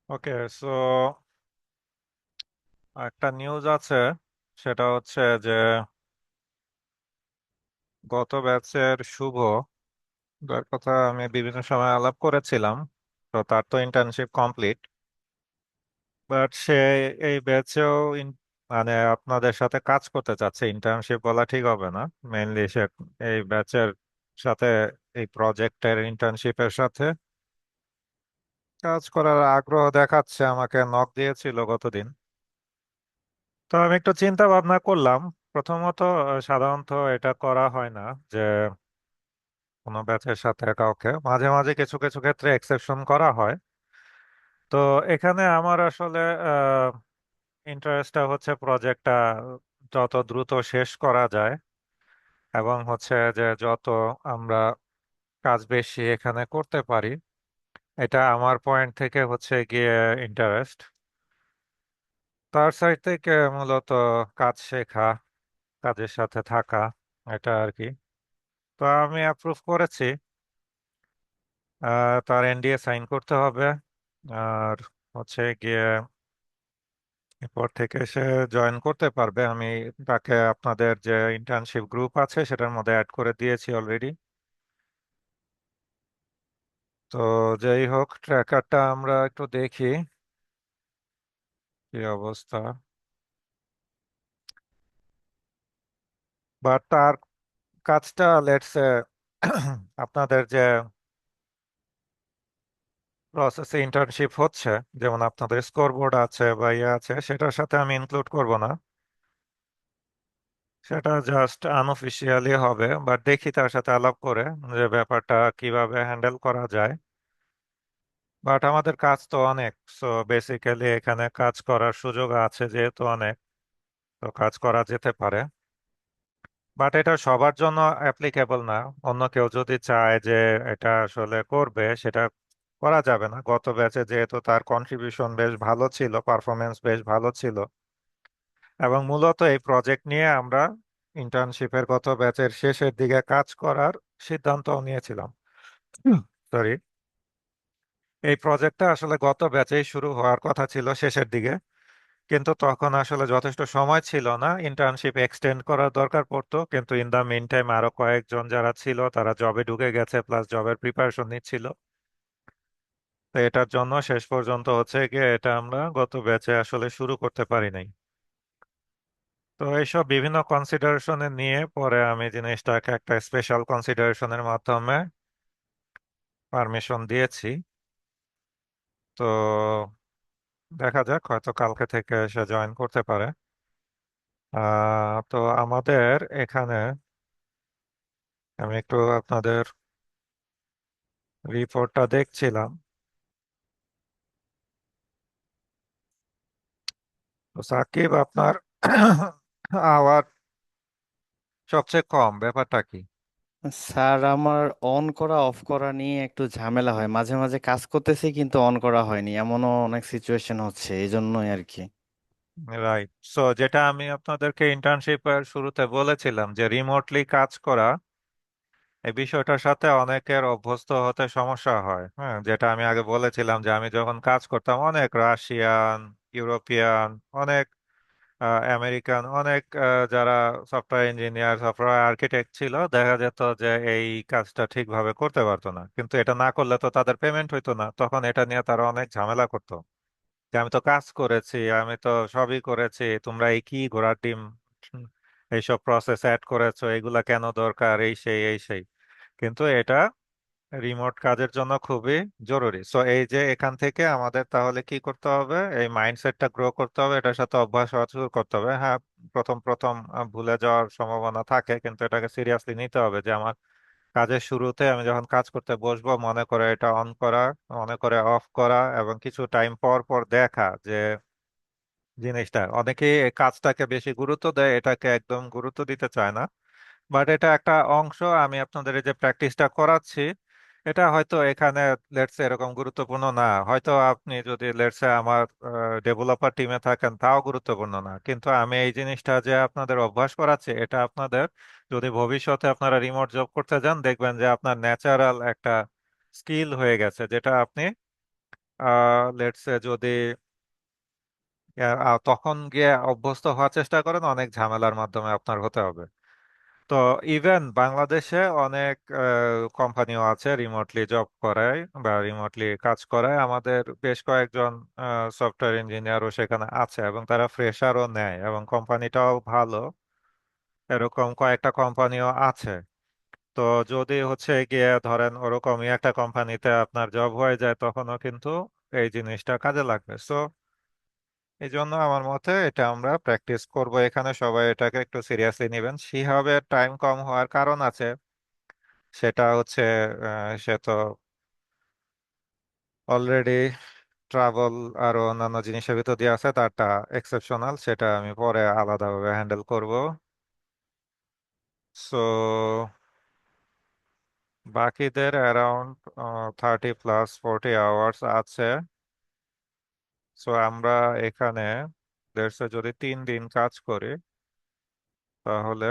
ওকে, so একটা news আছে। সেটা হচ্ছে যে গত ব্যাচের শুভ, যার কথা আমি বিভিন্ন সময় আলাপ করেছিলাম, তো তার তো ইন্টার্নশিপ কমপ্লিট। বাট সে এই ব্যাচেও মানে আপনাদের সাথে কাজ করতে চাচ্ছে। ইন্টার্নশিপ বলা ঠিক হবে না, মেইনলি সে এই ব্যাচের সাথে, এই প্রজেক্টের ইন্টার্নশিপের সাথে কাজ করার আগ্রহ দেখাচ্ছে। আমাকে নক দিয়েছিল গতদিন। তো আমি একটু চিন্তা ভাবনা করলাম। প্রথমত, সাধারণত এটা করা হয় না যে কোনো ব্যাচের সাথে কাউকে, মাঝে মাঝে কিছু কিছু ক্ষেত্রে এক্সেপশন করা হয়। তো এখানে আমার আসলে ইন্টারেস্টটা হচ্ছে প্রজেক্টটা যত দ্রুত শেষ করা যায়, এবং হচ্ছে যে যত আমরা কাজ বেশি এখানে করতে পারি, এটা আমার পয়েন্ট থেকে হচ্ছে গিয়ে ইন্টারেস্ট। তার সাইড থেকে মূলত কাজ শেখা, কাজের সাথে থাকা, এটা আর কি। তো আমি অ্যাপ্রুভ করেছি। তার এনডিএ সাইন করতে হবে। আর হচ্ছে গিয়ে এরপর থেকে সে জয়েন করতে পারবে। আমি তাকে আপনাদের যে ইন্টার্নশিপ গ্রুপ আছে সেটার মধ্যে অ্যাড করে দিয়েছি অলরেডি। তো যাই হোক, ট্র্যাকারটা আমরা একটু দেখি কি অবস্থা। বাট তার কাজটা লেটসে আপনাদের যে প্রসেসে ইন্টার্নশিপ হচ্ছে, যেমন আপনাদের স্কোরবোর্ড আছে বা ইয়ে আছে, সেটার সাথে আমি ইনক্লুড করব না। সেটা জাস্ট আনঅফিসিয়ালি হবে, বাট দেখি তার সাথে আলাপ করে যে ব্যাপারটা কিভাবে হ্যান্ডেল করা যায়। বাট আমাদের কাজ তো অনেক, সো বেসিক্যালি এখানে কাজ করার সুযোগ আছে যেহেতু অনেক, তো কাজ করা যেতে পারে। বাট এটা সবার জন্য অ্যাপ্লিকেবল না। অন্য কেউ যদি চায় যে এটা আসলে করবে, সেটা করা যাবে না। গত ব্যাচে যেহেতু তার কন্ট্রিবিউশন বেশ ভালো ছিল, পারফরমেন্স বেশ ভালো ছিল, এবং মূলত এই প্রজেক্ট নিয়ে আমরা ইন্টার্নশিপের গত ব্যাচের শেষের দিকে কাজ করার সিদ্ধান্ত নিয়েছিলাম। সরি, এই প্রজেক্টটা আসলে গত ব্যাচেই শুরু হওয়ার কথা ছিল শেষের দিকে, কিন্তু তখন আসলে যথেষ্ট সময় ছিল না। ইন্টার্নশিপ এক্সটেন্ড করার দরকার পড়তো, কিন্তু ইন দা মিন টাইম আরো কয়েকজন যারা ছিল তারা জবে ঢুকে গেছে, প্লাস জবের প্রিপারেশন নিচ্ছিল। তো এটার জন্য শেষ পর্যন্ত হচ্ছে গিয়ে এটা আমরা গত ব্যাচে আসলে শুরু করতে পারি নাই। তো এইসব বিভিন্ন কনসিডারেশনে নিয়ে পরে আমি জিনিসটাকে একটা স্পেশাল কনসিডারেশনের মাধ্যমে পারমিশন দিয়েছি। তো দেখা যাক, হয়তো কালকে থেকে সে জয়েন করতে পারে। তো আমাদের এখানে আমি একটু আপনাদের রিপোর্টটা দেখছিলাম। তো সাকিব, আপনার আওয়াজ সবচেয়ে কম, ব্যাপারটা কি? স্যার, আমার অন করা অফ করা নিয়ে একটু ঝামেলা হয়, মাঝে মাঝে কাজ করতেছি কিন্তু অন করা হয়নি, এমনও অনেক সিচুয়েশন হচ্ছে, এই জন্যই আর কি। রাইট, সো যেটা আমি আপনাদেরকে ইন্টার্নশিপের শুরুতে বলেছিলাম যে রিমোটলি কাজ করা, এই বিষয়টার সাথে অনেকের অভ্যস্ত হতে সমস্যা হয়। হ্যাঁ, যেটা আমি আগে বলেছিলাম যে আমি যখন কাজ করতাম, অনেক রাশিয়ান, ইউরোপিয়ান, অনেক আমেরিকান, অনেক যারা সফটওয়্যার ইঞ্জিনিয়ার, সফটওয়্যার আর্কিটেক্ট ছিল, দেখা যেত যে এই কাজটা ঠিকভাবে করতে পারতো না। কিন্তু এটা না করলে তো তাদের পেমেন্ট হইতো না। তখন এটা নিয়ে তারা অনেক ঝামেলা করতো যে আমি তো কাজ করেছি, আমি তো সবই করেছি, তোমরা এই কি ঘোড়ার ডিম, হুম, এইসব প্রসেস অ্যাড করেছো, এগুলা কেন দরকার, এই সেই এই সেই। কিন্তু এটা রিমোট কাজের জন্য খুবই জরুরি। সো এই যে এখান থেকে আমাদের তাহলে কি করতে হবে, এই মাইন্ডসেটটা গ্রো করতে হবে, এটার সাথে অভ্যাস হওয়া শুরু করতে হবে। হ্যাঁ, প্রথম প্রথম ভুলে যাওয়ার সম্ভাবনা থাকে, কিন্তু এটাকে সিরিয়াসলি নিতে হবে যে আমার কাজের শুরুতে আমি যখন কাজ করতে বসবো, মনে করে এটা অন করা, মনে করে অফ করা, এবং কিছু টাইম পর পর দেখা যে জিনিসটা, অনেকেই এই কাজটাকে বেশি গুরুত্ব দেয়, এটাকে একদম গুরুত্ব দিতে চায় না। বাট এটা একটা অংশ। আমি আপনাদের এই যে প্র্যাকটিসটা করাচ্ছি, এটা হয়তো এখানে লেটসে এরকম গুরুত্বপূর্ণ না। হয়তো আপনি যদি লেটসে আমার ডেভেলপার টিমে থাকেন, তাও গুরুত্বপূর্ণ না। কিন্তু আমি এই জিনিসটা যে আপনাদের অভ্যাস করাচ্ছি, এটা আপনাদের, যদি ভবিষ্যতে আপনারা রিমোট জব করতে যান, দেখবেন যে আপনার ন্যাচারাল একটা স্কিল হয়ে গেছে, যেটা আপনি লেটস সে যদি তখন গিয়ে অভ্যস্ত হওয়ার চেষ্টা করেন, অনেক ঝামেলার মাধ্যমে আপনার হতে হবে। তো ইভেন বাংলাদেশে অনেক কোম্পানিও আছে রিমোটলি জব করায় বা রিমোটলি কাজ করায়। আমাদের বেশ কয়েকজন সফটওয়্যার ইঞ্জিনিয়ারও সেখানে আছে এবং তারা ফ্রেশারও নেয় এবং কোম্পানিটাও ভালো। এরকম কয়েকটা কোম্পানিও আছে। তো যদি হচ্ছে গিয়ে ধরেন ওরকমই একটা কোম্পানিতে আপনার জব হয়ে যায়, তখনও কিন্তু এই জিনিসটা কাজে লাগবে। সো এই জন্য আমার মতে এটা আমরা প্র্যাকটিস করব এখানে, সবাই এটাকে একটু সিরিয়াসলি নেবেন। শিহাবের টাইম কম হওয়ার কারণ আছে, সেটা হচ্ছে সে তো অলরেডি ট্রাভেল আর অন্যান্য জিনিসের ভিতর দিয়ে আছে, তারটা এক্সেপশনাল, সেটা আমি পরে আলাদাভাবে হ্যান্ডেল করব। সো বাকিদের অ্যারাউন্ড 30 + 40 আওয়ার্স আছে। সো আমরা এখানে দেড়শো যদি 3 দিন কাজ করি, তাহলে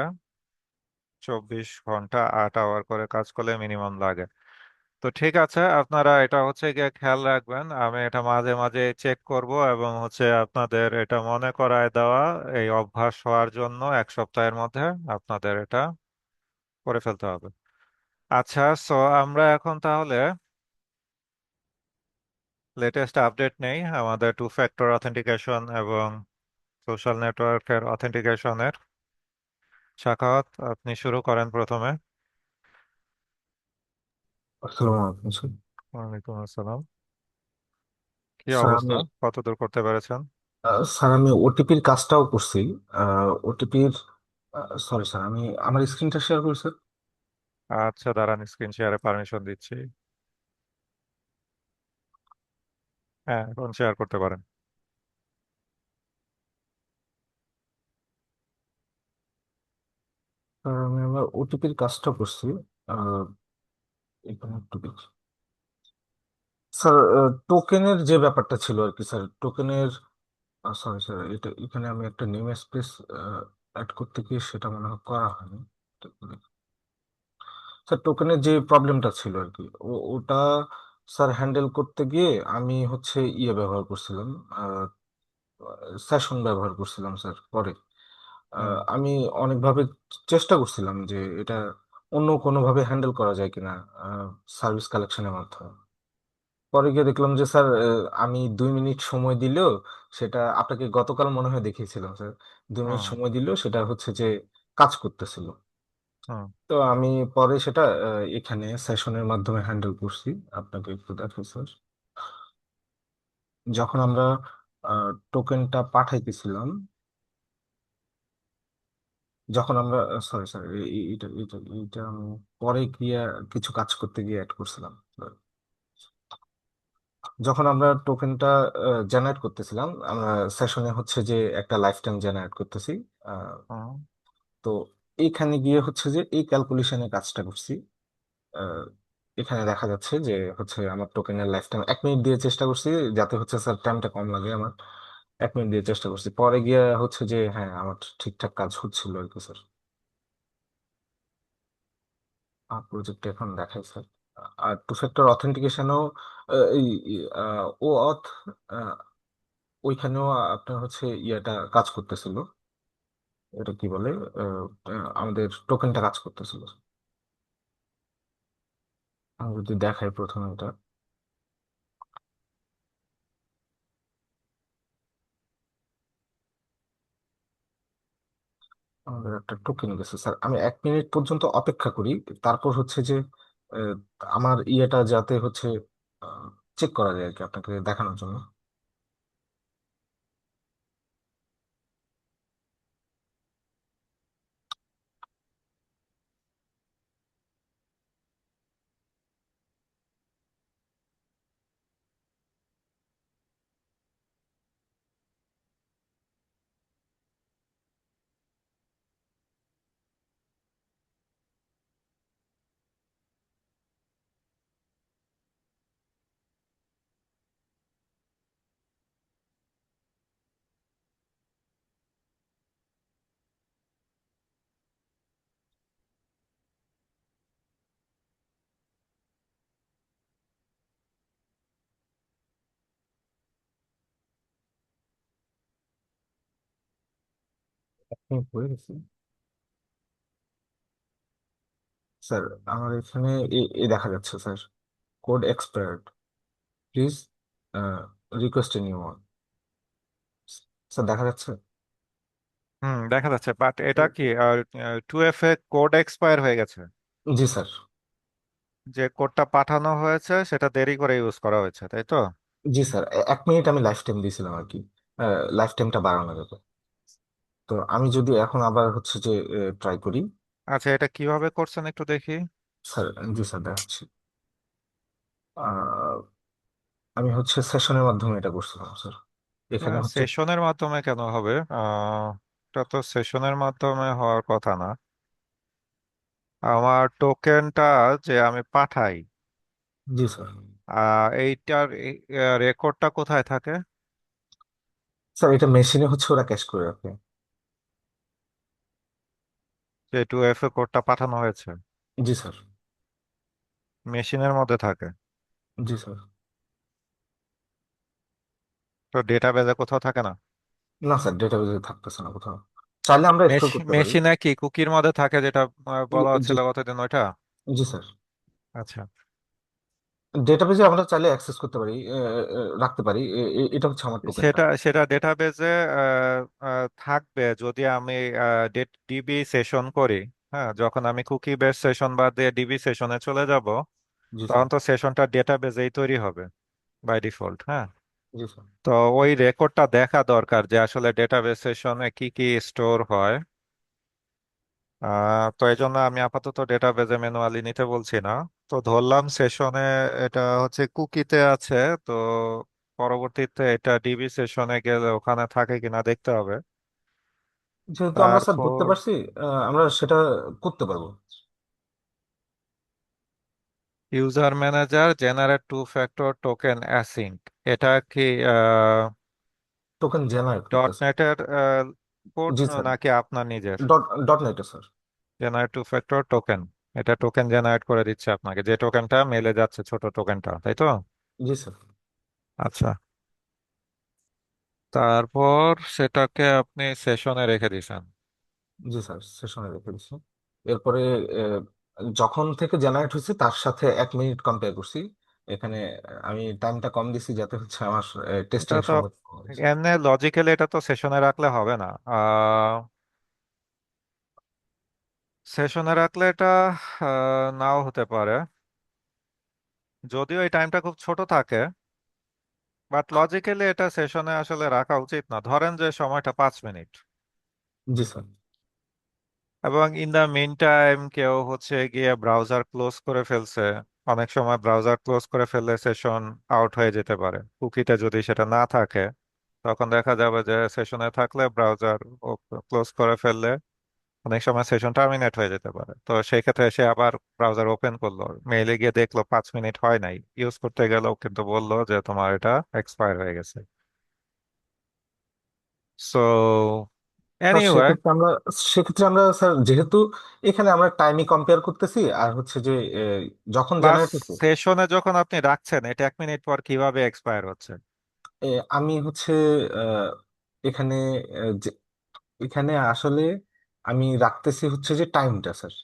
24 ঘন্টা 8 আওয়ার করে কাজ করলে মিনিমাম লাগে। তো ঠিক আছে, আপনারা এটা হচ্ছে গিয়ে খেয়াল রাখবেন। আমি এটা মাঝে মাঝে চেক করব এবং হচ্ছে আপনাদের এটা মনে করায় দেওয়া, এই অভ্যাস হওয়ার জন্য 1 সপ্তাহের মধ্যে আপনাদের এটা করে ফেলতে হবে। আচ্ছা, সো আমরা এখন তাহলে লেটেস্ট আপডেট নেই আমাদের 2 ফ্যাক্টর অথেন্টিকেশন এবং সোশ্যাল নেটওয়ার্কের অথেন্টিকেশনের। শাখাওয়াত, আপনি শুরু করেন প্রথমে। আসসালামু আলাইকুম স্যার। ওয়ালাইকুম আসসালাম। কি স্যার অবস্থা, আমি কতদূর করতে পেরেছেন? স্যার আমি ওটিপির কাজটাও করছি। ওটিপির সরি স্যার, আমি আমার স্ক্রিনটা শেয়ার করি স্যার। আচ্ছা, দাঁড়ান, স্ক্রিন শেয়ারে পারমিশন দিচ্ছি। হ্যাঁ, এখন শেয়ার করতে পারেন। স্যার আমি আমার ওটিপির কাজটা করছি। আহ, এখানে একটু দেখি স্যার। টোকেনের যে ব্যাপারটা ছিল আর কি স্যার, টোকেনের সরি স্যার, এটা এখানে আমি একটা নেম স্পেস অ্যাড করতে গিয়ে সেটা মনে হয় করা হয়নি। স্যার টোকেনের যে প্রবলেমটা ছিল আর কি, ওটা স্যার হ্যান্ডেল করতে গিয়ে আমি হচ্ছে ইয়ে ব্যবহার করছিলাম, সেশন ব্যবহার করছিলাম স্যার। পরে হুম। আমি অনেকভাবে চেষ্টা করছিলাম যে এটা অন্য কোনোভাবে হ্যান্ডেল করা যায় কিনা সার্ভিস কালেকশনের মাধ্যমে। পরে গিয়ে দেখলাম যে স্যার আমি 2 মিনিট সময় দিলেও সেটা, আপনাকে গতকাল মনে হয় দেখিয়েছিলাম স্যার, 2 মিনিট হুম। সময় দিলেও সেটা হচ্ছে যে কাজ করতেছিল। হুম। তো আমি পরে সেটা এখানে সেশনের মাধ্যমে হ্যান্ডেল করছি। আপনাকে একটু দেখো স্যার, যখন আমরা টোকেনটা পাঠাইতেছিলাম, যখন আমরা সরি স্যার, এটা এটা এটা আমি পরে গিয়ে কিছু কাজ করতে গিয়ে অ্যাড করছিলাম। যখন আমরা টোকেনটা জেনারেট করতেছিলাম, আমরা সেশনে হচ্ছে যে একটা লাইফ টাইম জেনারেট করতেছি। আহ, হুম। তো এইখানে গিয়ে হচ্ছে যে এই ক্যালকুলেশনের কাজটা করছি। আহ, এখানে দেখা যাচ্ছে যে হচ্ছে আমার টোকেনের লাইফ টাইম 1 মিনিট দিয়ে চেষ্টা করছি, যাতে হচ্ছে স্যার টাইমটা কম লাগে আমার। 1 মিনিট দিয়ে চেষ্টা করছি, পরে গিয়ে হচ্ছে যে হ্যাঁ আমার ঠিকঠাক কাজ হচ্ছিল আর কি স্যার। প্রজেক্ট এখন দেখাই স্যার। আর 2 ফ্যাক্টর অথেন্টিকেশনও এই ও অথ, ওইখানেও আপনার হচ্ছে ইয়েটা কাজ করতেছিল। এটা কি বলে, আমাদের টোকেনটা কাজ করতেছিল। আমি যদি দেখাই প্রথমে এটা, আমাদের একটা টোকেন গেছে স্যার। আমি 1 মিনিট পর্যন্ত অপেক্ষা করি, তারপর হচ্ছে যে আহ, আমার ইয়েটা যাতে হচ্ছে চেক করা যায় আর কি, আপনাকে দেখানোর জন্য। হ্যাঁ, হয়ে গেছে স্যার। আমার এখানে এ দেখা যাচ্ছে sir, code expired, please request a new one. Sir দেখা যাচ্ছে? হুম, দেখা যাচ্ছে, বাট এটা কি 2FA কোড এক্সপায়ার হয়ে গেছে? জি স্যার। যে কোডটা পাঠানো হয়েছে সেটা দেরি করে ইউজ করা হয়েছে, তাই তো? জি স্যার, 1 মিনিট আমি লাইফ টাইম দিয়েছিলাম আর কি, লাইফ টাইমটা বাড়ানো যাবে। তো আমি যদি এখন আবার হচ্ছে যে ট্রাই করি। আচ্ছা, এটা কিভাবে করছেন একটু দেখি। স্যার, জি স্যার দেখাচ্ছি। আহ, আমি হচ্ছে সেশনের মাধ্যমে এটা করছিলাম স্যার। এখানে হচ্ছে। সেশনের মাধ্যমে কেন হবে? এটা তো সেশনের মাধ্যমে হওয়ার কথা না। আমার টোকেনটা যে আমি পাঠাই, জি স্যার। এইটার রেকর্ডটা কোথায় থাকে? স্যার এটা মেশিনে হচ্ছে ওরা ক্যাশ করে রাখে। যে 2FA কোডটা পাঠানো হয়েছে জি স্যার। মেশিনের মধ্যে থাকে? জি স্যার। তো ডেটাবেজে কোথাও থাকে না? না স্যার, ডেটাবেজে থাকতেছে না কোথাও। চাইলে আমরা স্টোর করতে পারি। মেশিনে কি কুকির মধ্যে থাকে, যেটা বলা জি। হচ্ছিল কতদিন, ওইটা? জি স্যার। আচ্ছা, ডেটাবেজে আমরা চাইলে অ্যাক্সেস করতে পারি, রাখতে পারি। এটা হচ্ছে আমার টোকেনটা। সেটা সেটা ডেটাবেজে থাকবে যদি আমি ডিবি সেশন করি। হ্যাঁ, যখন আমি কুকি বেস সেশন বাদ দিয়ে ডিবি সেশনে চলে যাব, জি স্যার। তখন তো সেশনটা ডেটাবেজেই তৈরি হবে বাই ডিফল্ট। হ্যাঁ, জি স্যার। তো ওই রেকর্ডটা দেখা দরকার যে আসলে ডেটাবেস সেশনে কি কি স্টোর হয়। তো এই জন্য আমি আপাতত ডেটাবেজে ম্যানুয়ালি নিতে বলছি না। তো ধরলাম সেশনে এটা হচ্ছে কুকিতে আছে, তো পরবর্তীতে এটা ডিবি সেশনে গেলে ওখানে থাকে কিনা দেখতে হবে। যেহেতু আমরা স্যার ধরতে তারপর পারছি, আমরা সেটা করতে পারবো। User manager generate two factor token async, এটা কি টোকেন জেনারেট ডট করতেছে। নেটের কোড জি স্যার। নাকি আপনার নিজের? ডট ডট নেটে sir. Generate two factor token, এটা টোকেন জেনারেট করে দিচ্ছে আপনাকে, যে টোকেনটা মেলে যাচ্ছে, ছোট টোকেনটা, তাই তো? জি স্যার। আচ্ছা, তারপর সেটাকে আপনি সেশনে রেখে দিয়েছেন। জি স্যার, সেশনে রেখে দিচ্ছি। এরপরে যখন থেকে জেনারেট হয়েছে তার সাথে 1 মিনিট কম্পেয়ার করছি। এখানে আমি টাইমটা কম দিছি যাতে হচ্ছে আমার এটা টেস্টিং এর তো সময় কম হয়েছে। এমনি লজিক্যালি এটা তো সেশনে রাখলে হবে না। সেশনে রাখলে এটা নাও হতে পারে, যদিও এই টাইমটা খুব ছোট থাকে। বাট লজিক্যালি এটা সেশনে আসলে রাখা উচিত না। ধরেন যে সময়টা 5 মিনিট, জি স্যার। এবং ইন দা মিন টাইম কেউ হচ্ছে গিয়ে ব্রাউজার ক্লোজ করে ফেলছে। অনেক সময় ব্রাউজার ক্লোজ করে ফেললে সেশন আউট হয়ে যেতে পারে, কুকিতে যদি সেটা না থাকে। তখন দেখা যাবে যে সেশনে থাকলে ব্রাউজার ক্লোজ করে ফেললে অনেক সময় সেশন টার্মিনেট হয়ে যেতে পারে। তো সেই ক্ষেত্রে সে আবার ব্রাউজার ওপেন করলো, মেইলে গিয়ে দেখলো 5 মিনিট হয় নাই, ইউজ করতে গেলেও কিন্তু বললো যে তোমার এটা এক্সপায়ার হয়ে গেছে। সো স্যার এনিওয়ে, সেক্ষেত্রে আমরা স্যার যেহেতু এখানে আমরা টাইমই কম্পেয়ার করতেছি আর হচ্ছে যে যখন প্লাস জেনারেট হচ্ছে। সেশনে যখন আপনি রাখছেন, এটা 1 মিনিট পর কিভাবে এক্সপায়ার হচ্ছে? আমি হচ্ছে আহ, এখানে এখানে আসলে আমি রাখতেছি হচ্ছে যে টাইমটা স্যার।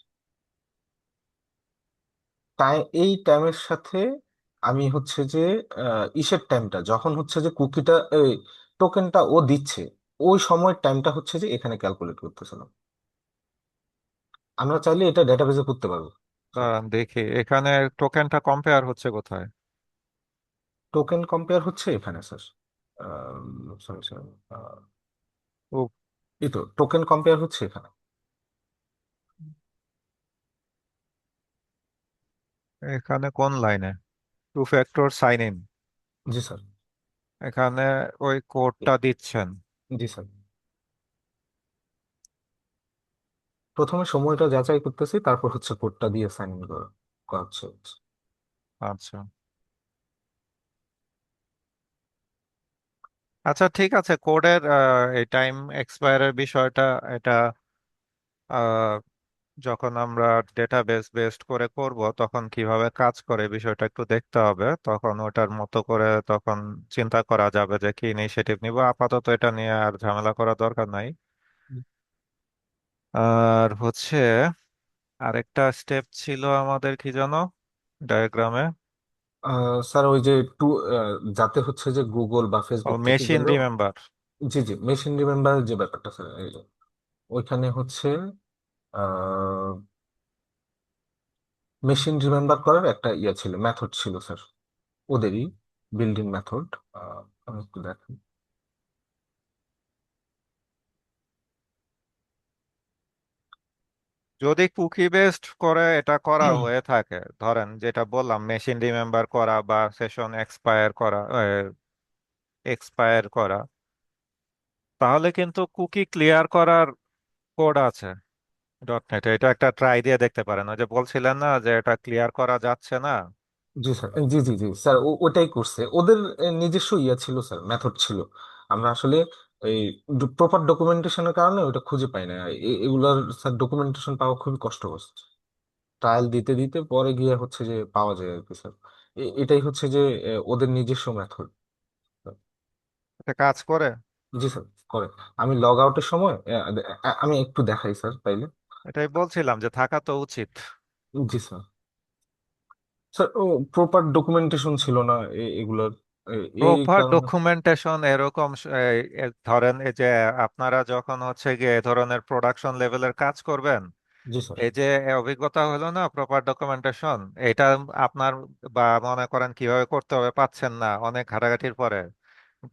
এই টাইমের সাথে আমি হচ্ছে যে ইসের টাইমটা যখন হচ্ছে যে কুকিটা টোকেনটা ও দিচ্ছে, ওই সময়ের টাইমটা হচ্ছে যে এখানে ক্যালকুলেট করতেছিলাম। আমরা চাইলে এটা ডেটাবেজে করতে পারবো স্যার। দাঁড়ান দেখি, এখানে টোকেনটা কম্পেয়ার হচ্ছে কোথায়? টোকেন কম্পেয়ার হচ্ছে এখানে স্যার। Sorry sir. ও, এই তো টোকেন কম্পেয়ার হচ্ছে এখানে। এখানে কোন লাইনে? টু ফ্যাক্টর সাইন ইন, জি স্যার। এখানে ওই কোডটা দিচ্ছেন? জি স্যার। প্রথমে সময়টা যাচাই করতেছি, তারপর হচ্ছে কোডটা দিয়ে সাইন ইন করা করা হচ্ছে। আচ্ছা, আচ্ছা, ঠিক আছে। কোডের এই টাইম এক্সপায়ারের বিষয়টা, এটা আহ, যখন আমরা ডেটাবেস বেসড করে করব তখন কিভাবে কাজ করে বিষয়টা একটু দেখতে হবে, তখন ওটার মতো করে তখন চিন্তা করা যাবে যে কি ইনিশিয়েটিভ নিব। আপাতত এটা নিয়ে আর ঝামেলা করা দরকার নাই। আর হচ্ছে আরেকটা স্টেপ ছিল আমাদের কি জানো ডায়াগ্রামে? স্যার ওই যে টু যাতে হচ্ছে যে গুগল বা ও ফেসবুক থেকে মেশিন গেলেও, রিমেম্বার। জি জি, মেশিন রিমেম্বার যে ব্যাপারটা স্যার, এই যে ওইখানে হচ্ছে মেশিন রিমেম্বার করার একটা ইয়ে ছিল, মেথড ছিল স্যার, ওদেরই বিল্ডিং মেথড। আমি একটু দেখেন। যদি কুকি বেসড করে এটা করা হয়ে থাকে, ধরেন যেটা বললাম মেশিন রিমেম্বার করা বা সেশন এক্সপায়ার করা, তাহলে কিন্তু কুকি ক্লিয়ার করার কোড আছে ডট নেটে। এটা একটা ট্রাই দিয়ে দেখতে পারেন। ওই যে বলছিলেন না যে এটা ক্লিয়ার করা যাচ্ছে না। জি স্যার, জি জি জি স্যার, ওটাই করছে ওদের নিজস্ব ইয়ে ছিল স্যার, মেথড ছিল। আমরা আসলে এই প্রপার ডকুমেন্টেশনের কারণে ওটা খুঁজে পাই না। এগুলার স্যার ডকুমেন্টেশন পাওয়া খুবই কষ্টকর। ট্রায়াল দিতে দিতে পরে গিয়ে হচ্ছে যে পাওয়া যায় আর কি স্যার। এটাই হচ্ছে যে ওদের নিজস্ব মেথড। এটা কাজ করে। জি স্যার, করে। আমি লগ আউটের সময় আমি একটু দেখাই স্যার তাইলে। এটাই বলছিলাম যে থাকা তো উচিত। জি স্যার। স্যার ও প্রপার ডকুমেন্টেশন ছিল না এগুলোর, এই প্রপার কারণে। ডকুমেন্টেশন এরকম ধরেন এই যে আপনারা যখন হচ্ছে গিয়ে এ ধরনের প্রোডাকশন লেভেলের কাজ করবেন, জি স্যার। এই যে অভিজ্ঞতা হলো না প্রপার ডকুমেন্টেশন, এটা আপনার বা মনে করেন কিভাবে করতে হবে পাচ্ছেন না অনেক ঘাটাঘাটির পরে,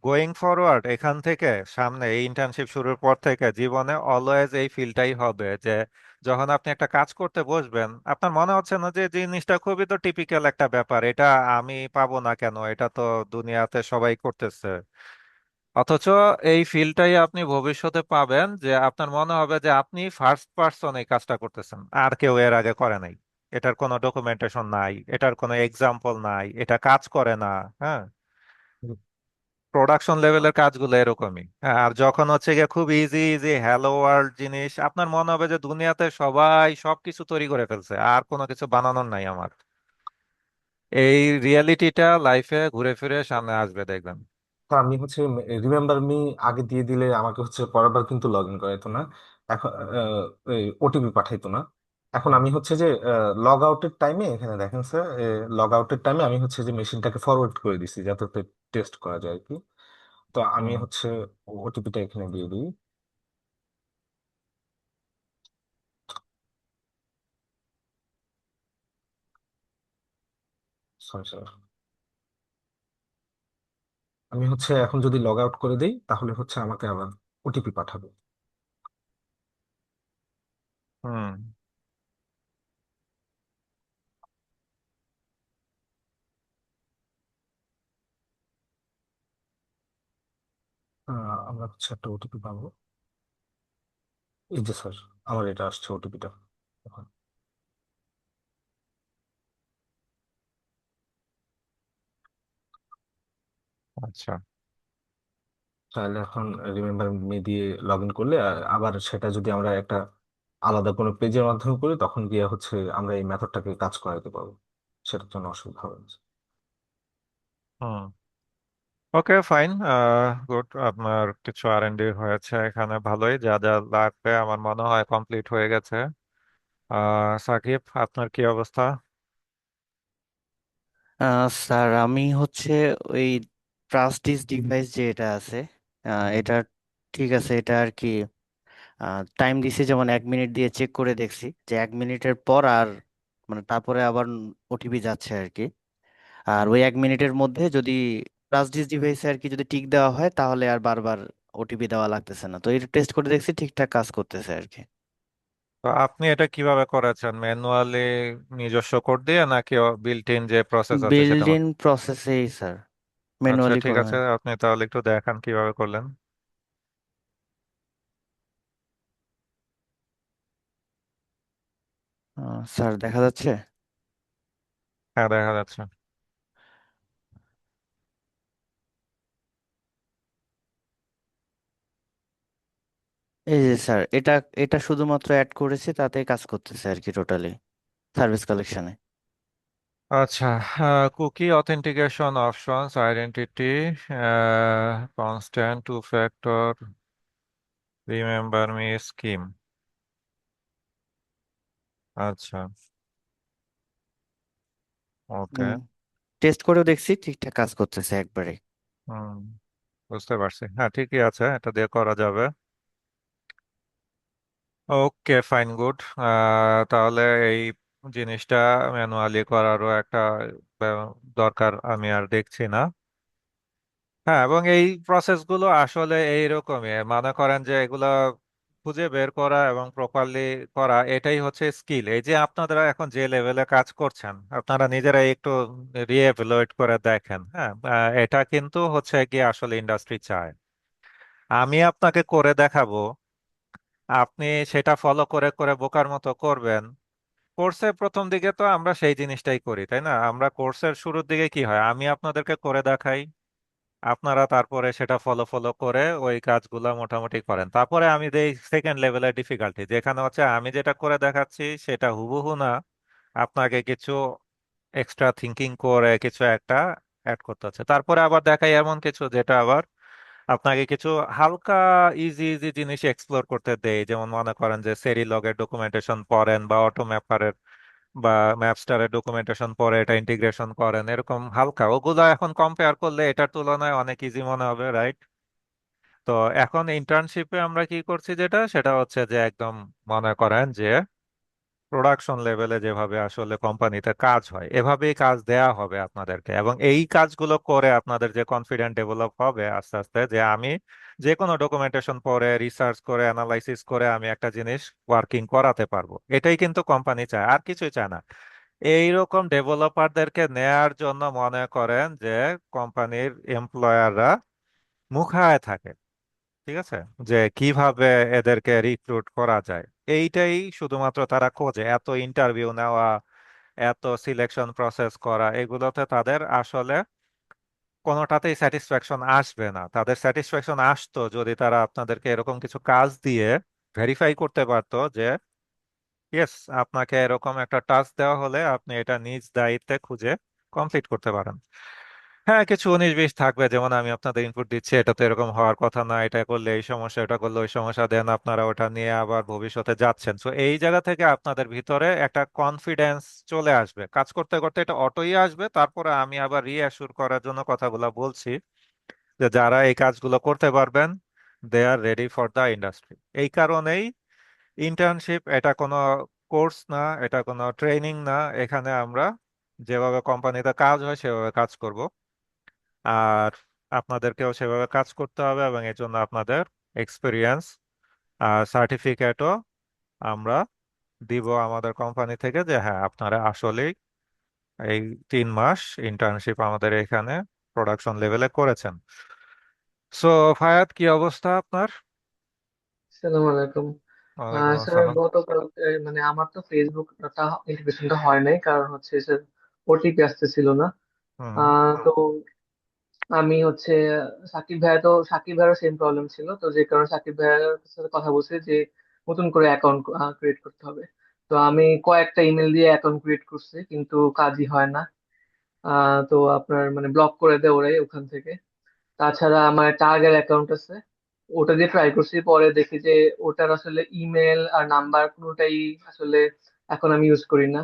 গোয়িং ফরওয়ার্ড এখান থেকে সামনে এই ইন্টার্নশিপ শুরুর পর থেকে জীবনে অলওয়েজ এই ফিলটাই হবে যে যখন আপনি একটা কাজ করতে বসবেন আপনার মনে হচ্ছে না যে জিনিসটা খুবই তো টিপিক্যাল একটা ব্যাপার, এটা আমি পাবো না কেন, এটা তো দুনিয়াতে সবাই করতেছে। অথচ এই ফিলটাই আপনি ভবিষ্যতে পাবেন যে আপনার মনে হবে যে আপনি ফার্স্ট পার্সন এই কাজটা করতেছেন, আর কেউ এর আগে করে নাই। এটার কোনো ডকুমেন্টেশন নাই, এটার কোনো এক্সাম্পল নাই, এটা কাজ করে না। হ্যাঁ, প্রোডাকশন লেভেলের কাজগুলো এরকমই। হ্যাঁ, আর যখন হচ্ছে গিয়ে খুব ইজি ইজি হ্যালো ওয়ার্ল্ড জিনিস আপনার মনে হবে যে দুনিয়াতে সবাই সবকিছু তৈরি করে ফেলছে, আর কোনো কিছু বানানোর নাই আমার। এই রিয়েলিটিটা লাইফে ঘুরে ফিরে সামনে আসবে দেখবেন। তো আমি হচ্ছে রিমেম্বার মি আগে দিয়ে দিলে আমাকে হচ্ছে পরের বার কিন্তু লগ ইন করাইতো না। এখন ওটিপি পাঠাইতো না। এখন হুম। আমি হচ্ছে যে লগ আউটের টাইমে, এখানে দেখেন স্যার, লগ আউটের টাইমে আমি হচ্ছে যে মেশিনটাকে ফরওয়ার্ড করে দিছি যাতে টেস্ট করা যায় আর কি। তো আমি হুম। হচ্ছে ওটিপিটা এখানে দিয়ে দিই। Sorry sir. আমি হচ্ছে এখন যদি লগ আউট করে দিই তাহলে হচ্ছে আমাকে আবার ওটিপি পাঠাবে। হুম। আমরা হচ্ছে একটা ওটিপি পাবো। এই যে স্যার, আমার এটা আসছে ওটিপিটা। আচ্ছা। তাহলে এখন রিমেম্বার মি দিয়ে লগ ইন করলে আবার সেটা যদি আমরা একটা আলাদা কোনো পেজের মাধ্যমে করি তখন গিয়ে হচ্ছে আমরা এই মেথডটাকে কাজ করাতে পারবো, সেটার জন্য অসুবিধা হবে না। হুম। Okay fine. গুড, আপনার কিছু R&D হয়েছে এখানে ভালোই, যা যা লাগবে আমার মনে হয় কমপ্লিট হয়ে গেছে। সাকিব, আপনার কি অবস্থা? স্যার আমি হচ্ছে ওই ট্রাস্ট ডিভাইস যে এটা আছে, হুম। এটা ঠিক আছে। এটা আর কি টাইম দিছে, যেমন 1 মিনিট দিয়ে চেক করে দেখছি যে 1 মিনিটের পর আর মানে তারপরে আবার ওটিপি যাচ্ছে আর কি। আর ওই 1 মিনিটের মধ্যে যদি ট্রাস্ট ডিভাইসে আর কি যদি টিক দেওয়া হয় তাহলে আর বারবার ওটিপি দেওয়া লাগতেছে না। তো এটা টেস্ট করে দেখছি ঠিকঠাক কাজ করতেছে আর কি। তো আপনি এটা কিভাবে করেছেন, ম্যানুয়ালি নিজস্ব কোড দিয়ে নাকি বিল্ট ইন যে প্রসেস আছে সেটা বিল্ড ইন প্রসেসেই স্যার, আচ্ছা ম্যানুয়ালি ঠিক করা আছে, হয়। আপনি তাহলে একটু দেখান কিভাবে করলেন। স্যার দেখা যাচ্ছে। হ্যাঁ দেখা যাচ্ছে। এই যে স্যার, এটা এটা শুধুমাত্র অ্যাড করেছি, তাতে কাজ করতেছে আর কি টোটালি সার্ভিস কালেকশনে। আচ্ছা, cookie authentication options identity constant two factor remember me scheme. আচ্ছা। ওকে। হুম, টেস্ট করেও দেখছি ঠিকঠাক কাজ করতেছে একবারে। হুম, বুঝতে পারছি। হ্যাঁ, ঠিকই আছে, এটা দিয়ে করা যাবে। ওকে, ফাইন, গুড। তাহলে এই জিনিসটা ম্যানুয়ালি করারও একটা দরকার আমি আর দেখছি না। হ্যাঁ, এবং এই প্রসেসগুলো আসলে এইরকমই, মনে করেন যে এগুলা খুঁজে বের করা এবং প্রপারলি করা, এটাই হচ্ছে স্কিল। এই যে আপনারা এখন যে লেভেলে কাজ করছেন, আপনারা নিজেরাই একটু রিএভ্যালুয়েট করে দেখেন। হ্যাঁ, এটা কিন্তু হচ্ছে কি আসলে ইন্ডাস্ট্রি চায়। আমি আপনাকে করে দেখাবো, আপনি সেটা ফলো করে করে বোকার মতো করবেন। কোর্সের প্রথম দিকে তো আমরা সেই জিনিসটাই করি, তাই না? আমরা কোর্সের শুরুর দিকে কি হয়, আমি আপনাদেরকে করে দেখাই, আপনারা তারপরে সেটা ফলো ফলো করে ওই কাজগুলো মোটামুটি করেন। তারপরে আমি দেই সেকেন্ড লেভেলের ডিফিকাল্টি, যেখানে হচ্ছে আমি যেটা করে দেখাচ্ছি সেটা হুবহু না, আপনাকে কিছু এক্সট্রা থিঙ্কিং করে কিছু একটা অ্যাড করতে হচ্ছে। তারপরে আবার দেখাই এমন কিছু যেটা আবার আপনাকে কিছু হালকা ইজি ইজি জিনিস এক্সপ্লোর করতে দেয়। যেমন মনে করেন যে সেরিলগের ডকুমেন্টেশন পড়েন, বা অটো ম্যাপারের বা ম্যাপস্টারের ডকুমেন্টেশন পরে এটা ইন্টিগ্রেশন করেন, এরকম হালকা। ওগুলো এখন কম্পেয়ার করলে এটার তুলনায় অনেক ইজি মনে হবে, রাইট? তো এখন ইন্টার্নশিপে আমরা কি করছি, যেটা সেটা হচ্ছে যে একদম মনে করেন যে প্রোডাকশন লেভেলে যেভাবে আসলে কোম্পানিতে কাজ হয় এভাবেই কাজ দেয়া হবে আপনাদেরকে, এবং এই কাজগুলো করে আপনাদের যে কনফিডেন্ট ডেভেলপ হবে আস্তে আস্তে, যে আমি যে কোনো ডকুমেন্টেশন পড়ে রিসার্চ করে অ্যানালাইসিস করে আমি একটা জিনিস ওয়ার্কিং করাতে পারবো। এটাই কিন্তু কোম্পানি চায়, আর কিছুই চায় না। এইরকম ডেভেলপারদেরকে নেয়ার জন্য মনে করেন যে কোম্পানির এমপ্লয়াররা মুখায় থাকে, ঠিক আছে, যে কিভাবে এদেরকে রিক্রুট করা যায়। এইটাই শুধুমাত্র তারা খোঁজে। এত ইন্টারভিউ নেওয়া, এত সিলেকশন প্রসেস করা, এগুলোতে তাদের আসলে কোনোটাতেই স্যাটিসফ্যাকশন আসবে না। তাদের স্যাটিসফ্যাকশন আসতো যদি তারা আপনাদেরকে এরকম কিছু কাজ দিয়ে ভেরিফাই করতে পারতো যে ইয়েস, আপনাকে এরকম একটা টাস্ক দেওয়া হলে আপনি এটা নিজ দায়িত্বে খুঁজে কমপ্লিট করতে পারেন। হ্যাঁ, কিছু 19-20 থাকবে, যেমন আমি আপনাদের ইনপুট দিচ্ছি, এটা তো এরকম হওয়ার কথা না, এটা করলে এই সমস্যা, এটা করলে ওই সমস্যা, দেন আপনারা ওটা নিয়ে আবার ভবিষ্যতে যাচ্ছেন। তো এই জায়গা থেকে আপনাদের ভিতরে একটা কনফিডেন্স চলে আসবে, কাজ করতে করতে এটা অটোই আসবে। তারপরে আমি আবার রিঅ্যাসুর করার জন্য কথাগুলো বলছি, যে যারা এই কাজগুলো করতে পারবেন দে আর রেডি ফর দ্য ইন্ডাস্ট্রি। এই কারণেই ইন্টার্নশিপ এটা কোনো কোর্স না, এটা কোনো ট্রেনিং না। এখানে আমরা যেভাবে কোম্পানিতে কাজ হয় সেভাবে কাজ করব, আর আপনাদেরকেও সেভাবে কাজ করতে হবে, এবং এর জন্য আপনাদের এক্সপিরিয়েন্স আর সার্টিফিকেটও আমরা দিব আমাদের কোম্পানি থেকে, যে হ্যাঁ আপনারা আসলেই এই 3 মাস ইন্টার্নশিপ আমাদের এখানে প্রোডাকশন লেভেলে করেছেন। সো ফায়াদ, কি অবস্থা আপনার? আসসালামু আলাইকুম। ওয়ালাইকুম স্যার, আসসালাম। গতকাল মানে আমার তো ফেসবুকটা ইন্টিগ্রেশনটা হয় নাই, কারণ হচ্ছে স্যার ওটিপি আসতেছিল না। হুম। তো আমি হচ্ছে সাকিব ভাইয়েরও সেম প্রবলেম ছিল, তো যে কারণে সাকিব ভাইয়ের সাথে কথা বলছি যে নতুন করে অ্যাকাউন্ট ক্রিয়েট করতে হবে। তো আমি কয়েকটা ইমেল দিয়ে অ্যাকাউন্ট ক্রিয়েট করছি, কিন্তু কাজই হয় না। তো আপনার মানে ব্লক করে দেয় ওরাই ওখান থেকে। তাছাড়া আমার একটা আগের অ্যাকাউন্ট আছে, ওটা দিয়ে ট্রাই করছি, পরে দেখি যে ওটার আসলে ইমেল আর নাম্বার কোনোটাই আসলে এখন আমি ইউজ করি না।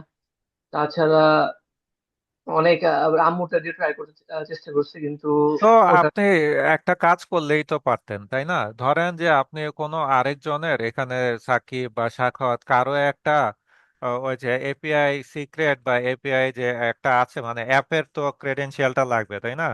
তাছাড়া অনেক আম্মুটা দিয়ে ট্রাই করতে চেষ্টা করছি, কিন্তু তো ওটা আপনি একটা কাজ করলেই তো পারতেন, তাই না? ধরেন যে আপনি কোনো আরেকজনের এখানে, সাকিব বা সাখাওয়াত, কারো একটা ওই যে এপিআই সিক্রেট বা এপিআই যে একটা আছে, মানে অ্যাপের তো ক্রেডেনশিয়ালটা লাগবে, তাই না?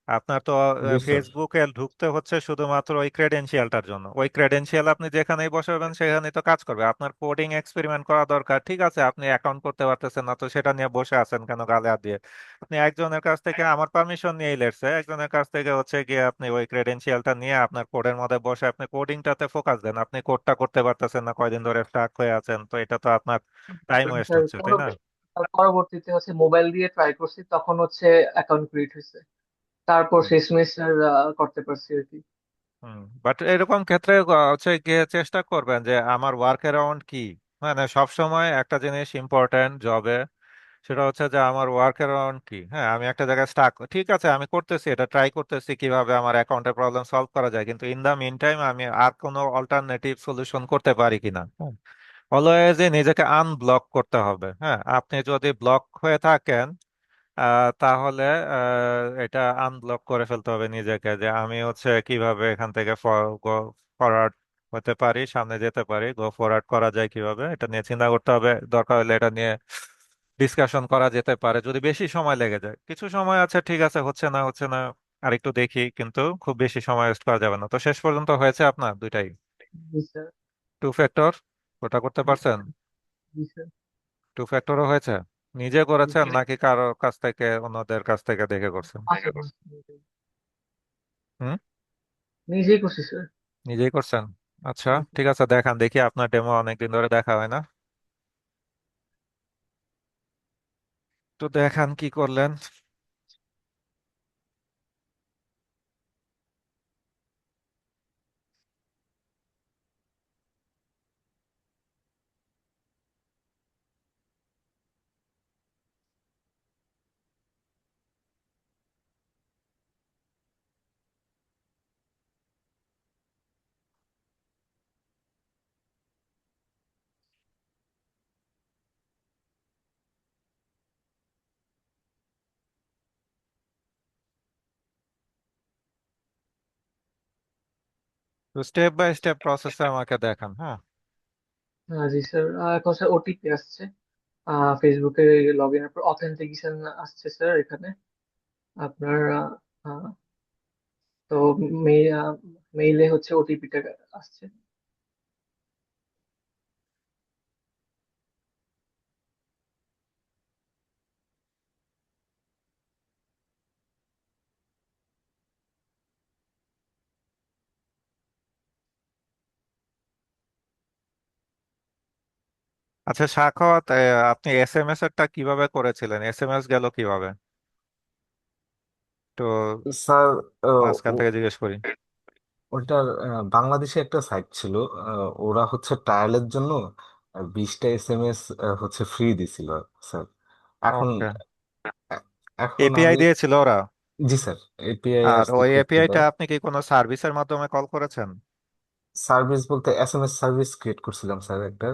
আপনার তো জি স্যার। ফেসবুকে ঢুকতে হচ্ছে শুধুমাত্র ওই ক্রেডেনশিয়ালটার জন্য। ওই ক্রেডেনশিয়াল আপনি যেখানেই বসাবেন সেখানেই তো কাজ করবে। আপনার কোডিং এক্সপেরিমেন্ট করা দরকার, ঠিক আছে, আপনি অ্যাকাউন্ট করতে পারতেছেন না, তো সেটা নিয়ে বসে আছেন কেন গালে হাত দিয়ে? আপনি একজনের কাছ থেকে আমার পারমিশন নিয়েই লেটছে, একজনের কাছ থেকে হচ্ছে গিয়ে আপনি ওই ক্রেডেনশিয়ালটা নিয়ে আপনার কোডের মধ্যে বসে আপনি কোডিংটাতে ফোকাস দেন। আপনি কোডটা করতে পারতেছেন না, কয়দিন ধরে স্টাক হয়ে আছেন, তো এটা তো আপনার টাইম ওয়েস্ট স্যার হচ্ছে, তাই না? পরবর্তীতে হচ্ছে মোবাইল দিয়ে ট্রাই করছি, তখন হচ্ছে অ্যাকাউন্ট ক্রিয়েট হয়েছে। তারপর শেষমেশ স্যার করতে পারছি আর কি। বাট এরকম ক্ষেত্রে হচ্ছে গিয়ে চেষ্টা করবেন যে আমার ওয়ার্ক অ্যারাউন্ড কি। মানে সব সময় একটা জিনিস ইম্পর্টেন্ট জবে, সেটা হচ্ছে যে আমার ওয়ার্ক অ্যারাউন্ড কি। হ্যাঁ, আমি একটা জায়গায় স্টাক, ঠিক আছে, আমি করতেছি, এটা ট্রাই করতেছি কিভাবে আমার অ্যাকাউন্টের প্রবলেম সলভ করা যায়, কিন্তু ইন দা মিন টাইম আমি আর কোনো অল্টারনেটিভ সলিউশন করতে পারি কিনা। অলওয়েজই নিজেকে আনব্লক করতে হবে। হ্যাঁ, আপনি যদি ব্লক হয়ে থাকেন তাহলে এটা আনব্লক করে ফেলতে হবে নিজেকে, যে আমি হচ্ছে কিভাবে এখান থেকে ফরওয়ার্ড হতে পারি, সামনে যেতে পারি, গো ফরওয়ার্ড করা যায় কিভাবে, এটা নিয়ে চিন্তা করতে হবে। দরকার হলে এটা নিয়ে ডিসকাশন করা যেতে পারে যদি বেশি সময় লেগে যায়। কিছু সময় আছে, ঠিক আছে, হচ্ছে না হচ্ছে না, আরেকটু দেখি, কিন্তু খুব বেশি সময় ওয়েস্ট করা যাবে না। তো শেষ পর্যন্ত হয়েছে আপনার দুইটাই? জি স্যার। টু ফ্যাক্টর ওটা করতে জি পারছেন? জি স্যার। টু ফ্যাক্টরও হয়েছে? নিজে জি করেছেন স্যার। নাকি কারো কাছ থেকে, অন্যদের কাছ থেকে দেখে করছেন? আচ্ছা, হুম, নিজেই করছি স্যার। নিজেই করছেন? আচ্ছা, জি স্যার। ঠিক আছে, দেখান দেখি, আপনার ডেমো অনেকদিন ধরে দেখা হয় না। তো দেখান কি করলেন। তো স্টেপ বাই স্টেপ প্রসেসটা আমাকে দেখান। হ্যাঁ, জি স্যার। এখন স্যার ওটিপি আসছে, ফেসবুকে লগ ইনের পর অথেন্টিকেশন আসছে স্যার এখানে আপনার। আহ, তো মেইলে হচ্ছে ওটিপিটা আসছে। আচ্ছা সাখাওয়াত, আপনি এসএমএস এরটা কিভাবে করেছিলেন? এসএমএস গেল কিভাবে? তো স্যার, মাঝখান থেকে জিজ্ঞেস করি। ওটা বাংলাদেশে একটা সাইট ছিল। ওরা হচ্ছে ট্রায়ালের জন্য 20টা SMS হচ্ছে ফ্রি দিছিল স্যার। এখন ওকে, এ- এখন এপিআই আমি, দিয়েছিল ওরা? জি স্যার, এপিআই আর আসছে ওই কোড। এপিআইটা আপনি কি কোনো সার্ভিসের মাধ্যমে কল করেছেন? সার্ভিস বলতে SMS সার্ভিস ক্রিয়েট করছিলাম স্যার একটা,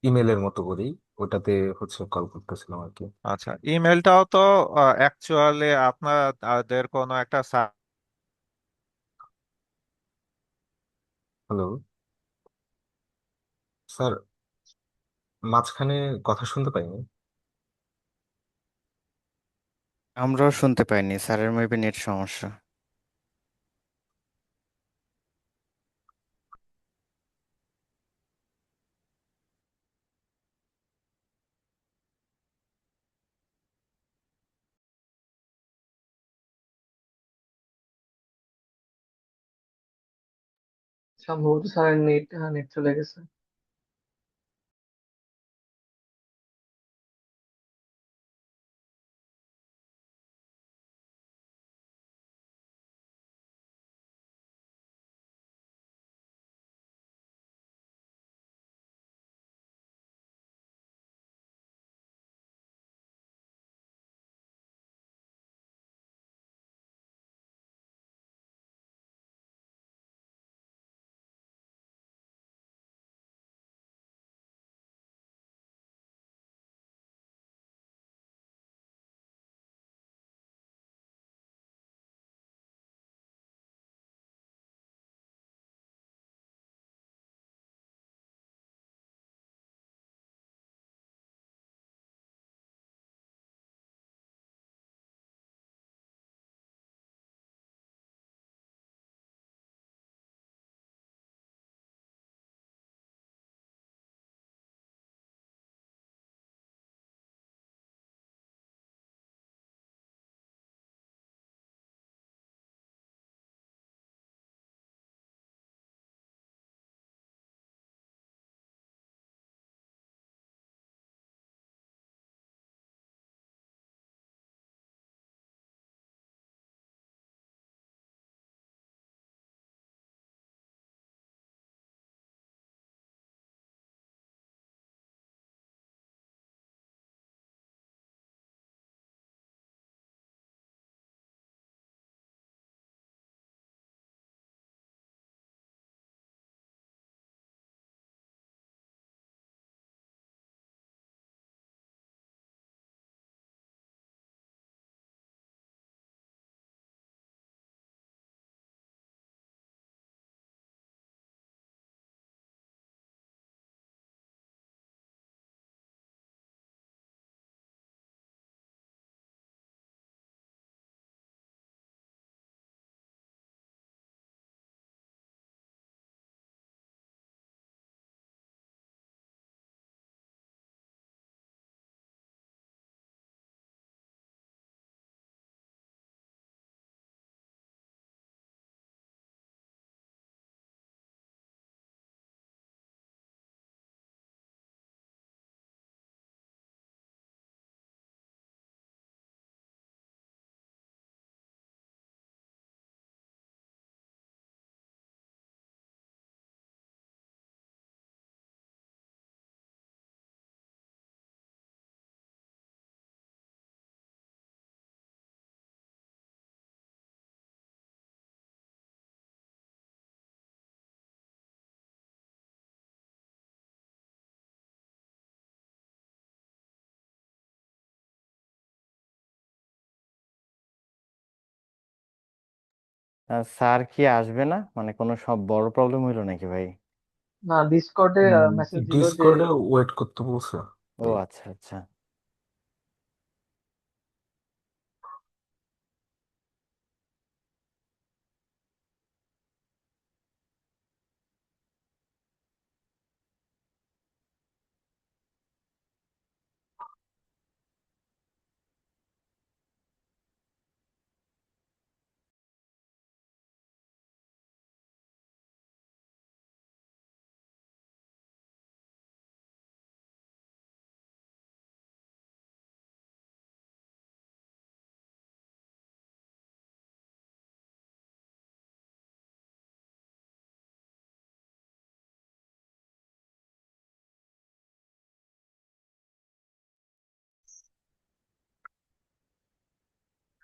ইমেলের মতো করেই, ওটাতে হচ্ছে কল করতেছিলাম আর কি। আচ্ছা, ইমেলটাও তো অ্যাকচুয়ালি আপনাদের কোনো একটা হ্যালো স্যার, মাঝখানে কথা শুনতে পাইনি। আমরাও শুনতে পাইনি, স্যারের মেবি নেট সমস্যা। সম্ভবত স্যারের নেট নেট চলে গেছে। স্যার কি আসবে না, মানে কোনো সব বড় প্রবলেম হইলো নাকি ভাই? না, ডিসকর্ডে মেসেজ দিল যে ডিসকর্ডে ওয়েট করতে বলছে। ও আচ্ছা আচ্ছা।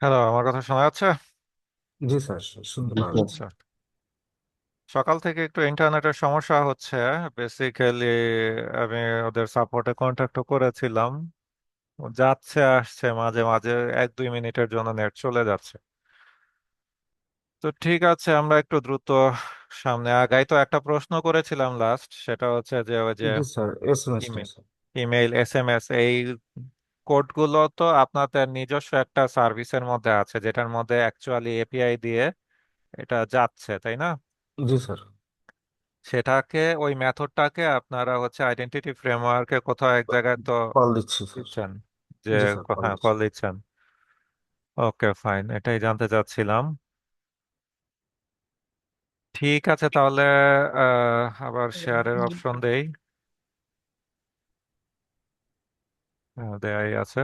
হ্যালো, আমার কথা শোনা যাচ্ছে? জি স্যার, শুনতে জি পাওয়া স্যার। যাচ্ছে। আচ্ছা। সকাল থেকে একটু ইন্টারনেটের সমস্যা হচ্ছে। বেসিক্যালি আমি ওদের সাপোর্টে কন্ট্যাক্ট করেছিলাম, যাচ্ছে আসছে মাঝে মাঝে, 1-2 মিনিটের জন্য নেট চলে যাচ্ছে। তো ঠিক আছে, আমরা একটু দ্রুত সামনে আগাই। তো একটা প্রশ্ন করেছিলাম লাস্ট, সেটা হচ্ছে যে ওই যে জি স্যার, এসএমএস টা ইমেল স্যার। ইমেইল এসএমএস এই কোডগুলো তো আপনাদের নিজস্ব একটা সার্ভিসের মধ্যে আছে, যেটার মধ্যে অ্যাকচুয়ালি এপিআই দিয়ে এটা যাচ্ছে, তাই না? জি স্যার। সেটাকে, ওই মেথডটাকে আপনারা হচ্ছে আইডেন্টিটি ফ্রেমওয়ার্কে কোথাও এক জায়গায় তো কল দিচ্ছি স্যার। দিচ্ছেন, যে জি স্যার, কল হ্যাঁ, দিচ্ছি। কল দিচ্ছেন। ওকে, ফাইন, এটাই জানতে চাচ্ছিলাম। ঠিক আছে, তাহলে আবার শেয়ারের অপশন দেই। দেয়াই আছে।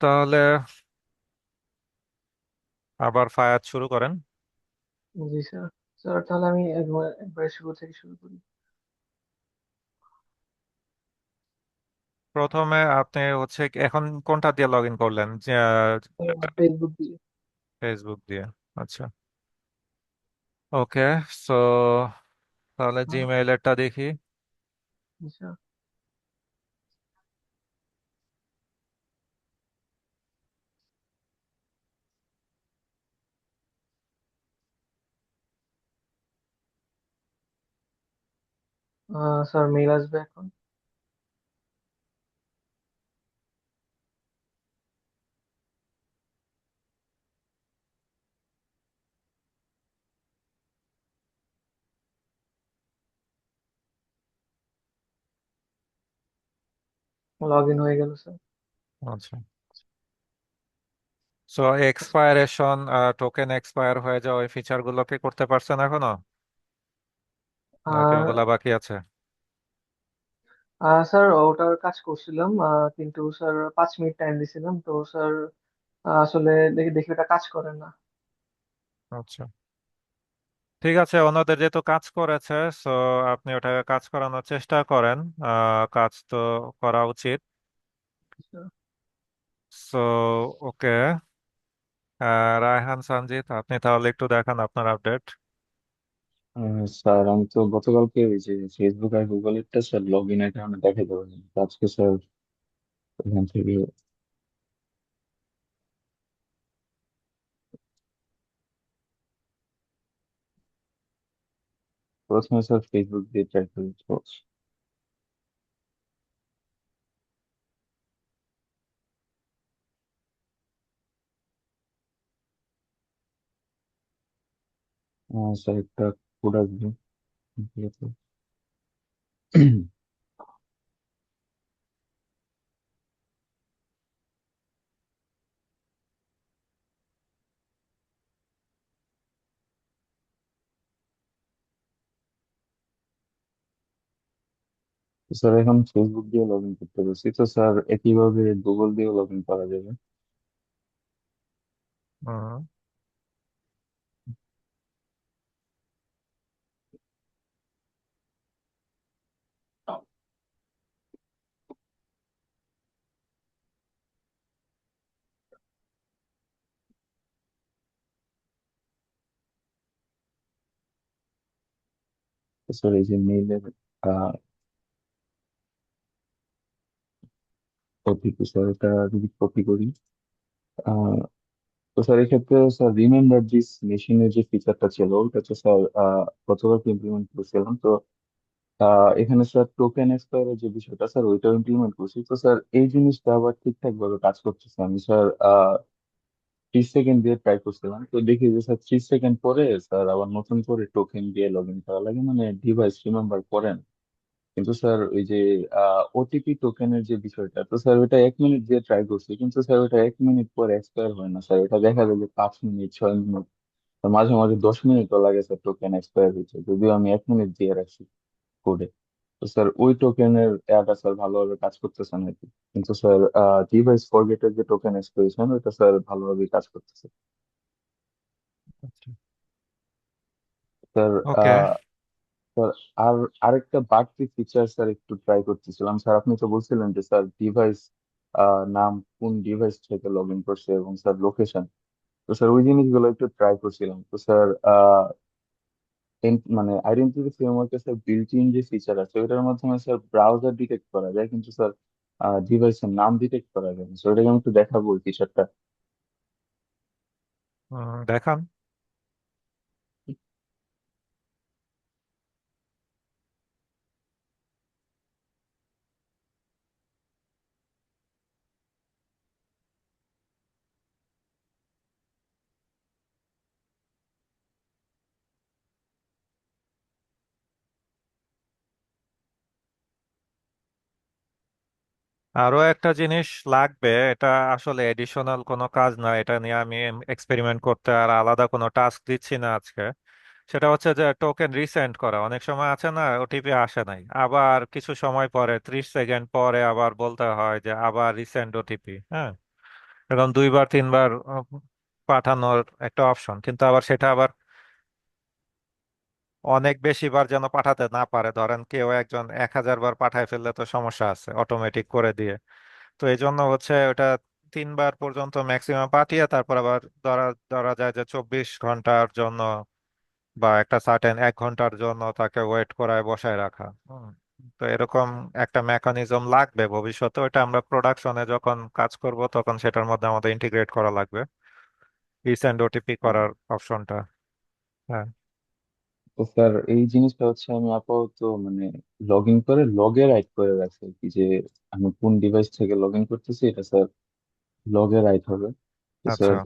তাহলে আবার ফায়ার শুরু করেন। জি স্যার। স্যার তাহলে আমি একবার শুরু থেকে শুরু করি। প্রথমে আপনি হচ্ছে এখন কোনটা দিয়ে লগ ইন করলেন, যে ফেসবুক দিয়ে। ফেসবুক দিয়ে? আচ্ছা, ওকে। সো তাহলে জিমেইলেরটা দেখি। আচ্ছা। স্যার মেইল আসবে এখন। লগ ইন হয়ে গেল স্যার। আচ্ছা। সো এক্সপায়ারেশন, টোকেন এক্সপায়ার হয়ে যাওয়া, ওই ফিচার গুলো কি করতে পারছেন এখনো, নাকি আর ওগুলা বাকি আছে? স্যার ওটার কাজ করছিলাম, কিন্তু স্যার 5 মিনিট টাইম দিছিলাম তো স্যার। আসলে দেখি দেখি ওটা কাজ করে না। আচ্ছা, ঠিক আছে, অন্যদের যেহেতু কাজ করেছে, সো আপনি ওটাকে কাজ করানোর চেষ্টা করেন। কাজ তো করা উচিত। সো ওকে, রায়হান সঞ্জিত, আপনি তাহলে একটু দেখান আপনার আপডেট। স্যার আমি তো গতকালকে ওই যে ফেসবুক আর গুগলেরটা স্যার লগ ইন এর কারণে দেখাতে পারিনি, তো আজকে স্যার এখান থেকে প্রথমে স্যার ফেসবুক দিয়ে ট্রাই করে বলছি। স্যার একটা কোড আসবে, ঠিক আছে। তো স্যার এখন ফেসবুক দিয়ে লগ ইন করতে পারছি, তো স্যার একইভাবে গুগল দিয়েও লগ ইন করা যাবে। হুম। তো স্যার এই যে মেইলের ওটিপি স্যার, এটা যদি কপি করি, তো স্যার এক্ষেত্রে স্যার রিমেম্বার দিস মেশিনের যে ফিচারটা ছিল ওটা তো স্যার গতবার ইমপ্লিমেন্ট করেছিলাম। তো এখানে স্যার টোকেন এক্সপায়ারের যে বিষয়টা স্যার ওইটাও ইমপ্লিমেন্ট করছি। তো স্যার এই জিনিসটা আবার ঠিকঠাক ভাবে কাজ করতেছে। আমি স্যার 30 সেকেন্ড দিয়ে ট্রাই করছিলাম, তো দেখি যে স্যার 30 সেকেন্ড পরে স্যার আবার নতুন করে টোকেন দিয়ে লগ ইন করা লাগে, মানে ডিভাইস রিমেম্বার করে না। কিন্তু স্যার ওই যে ওটিপি টোকেনের যে বিষয়টা, তো স্যার ওটা 1 মিনিট দিয়ে ট্রাই করছি, কিন্তু স্যার ওটা 1 মিনিট পরে এক্সপায়ার হয় না স্যার, ওটা দেখা যায় যে 5 মিনিট 6 মিনিট, মাঝে মাঝে 10 মিনিটও লাগে স্যার টোকেন এক্সপায়ার হয়েছে, যদিও আমি 1 মিনিট দিয়ে রাখছি কোডে। তো স্যার ওই টোকেনের অ্যাডটা স্যার ভালোভাবে কাজ করতেছে না আর কি। কিন্তু স্যার ডিভাইস ফরগেটের যে টোকেন এক্সপায়ারেশন ওটা স্যার ভালোভাবে কাজ করতেছে। Sir okay. স্যার আর আরেকটা বাড়তি ফিচার স্যার একটু ট্রাই করতেছিলাম। স্যার আপনি তো বলছিলেন যে স্যার ডিভাইস নাম, কোন ডিভাইস থেকে লগ ইন করছে এবং স্যার লোকেশন। তো স্যার ওই জিনিসগুলো একটু ট্রাই করছিলাম। তো স্যার মানে আইডেন্টিটি ফ্রেমওয়ার্কে স্যার বিল্ট ইন যে ফিচার আছে ওটার মাধ্যমে স্যার ব্রাউজার ডিটেক্ট করা যায়, কিন্তু স্যার ডিভাইসের নাম ডিটেক্ট করা যায় না। স্যার ওটাকে আমি একটু দেখাবো ওই ফিচারটা। দেখান। আরো একটা জিনিস লাগবে, এটা আসলে এডিশনাল কোনো কাজ না, এটা নিয়ে আমি এক্সপেরিমেন্ট করতে আর আলাদা কোনো টাস্ক দিচ্ছি না আজকে। সেটা হচ্ছে যে টোকেন রিসেন্ড করা। অনেক সময় আছে না, ওটিপি আসে নাই, আবার কিছু সময় পরে 30 সেকেন্ড পরে আবার বলতে হয় যে আবার রিসেন্ড ওটিপি। হ্যাঁ, এরকম 2 বার 3 বার পাঠানোর একটা অপশন, কিন্তু আবার সেটা আবার অনেক বেশি বার যেন পাঠাতে না পারে। ধরেন কেউ একজন 1000 বার পাঠায় ফেললে তো সমস্যা আছে অটোমেটিক করে দিয়ে। তো এই জন্য হচ্ছে ওটা 3 বার পর্যন্ত ম্যাক্সিমাম পাঠিয়ে তারপর আবার ধরা ধরা যায় যে 24 ঘন্টার জন্য বা একটা সার্টেন 1 ঘন্টার জন্য তাকে ওয়েট করায় বসায় রাখা। তো এরকম একটা মেকানিজম লাগবে ভবিষ্যতে, ওটা আমরা প্রোডাকশনে যখন কাজ করব তখন সেটার মধ্যে আমাদের ইন্টিগ্রেট করা লাগবে রিসেন্ড ওটিপি করার অপশনটা। হ্যাঁ। তো স্যার এই জিনিসটা হচ্ছে আমি আপাতত মানে লগ ইন করে লগে রাইট করে রাখছি আর কি, যে আমি কোন ডিভাইস থেকে লগ ইন করতেছি এটা স্যার লগে রাইট হবে। তো আচ্ছা। স্যার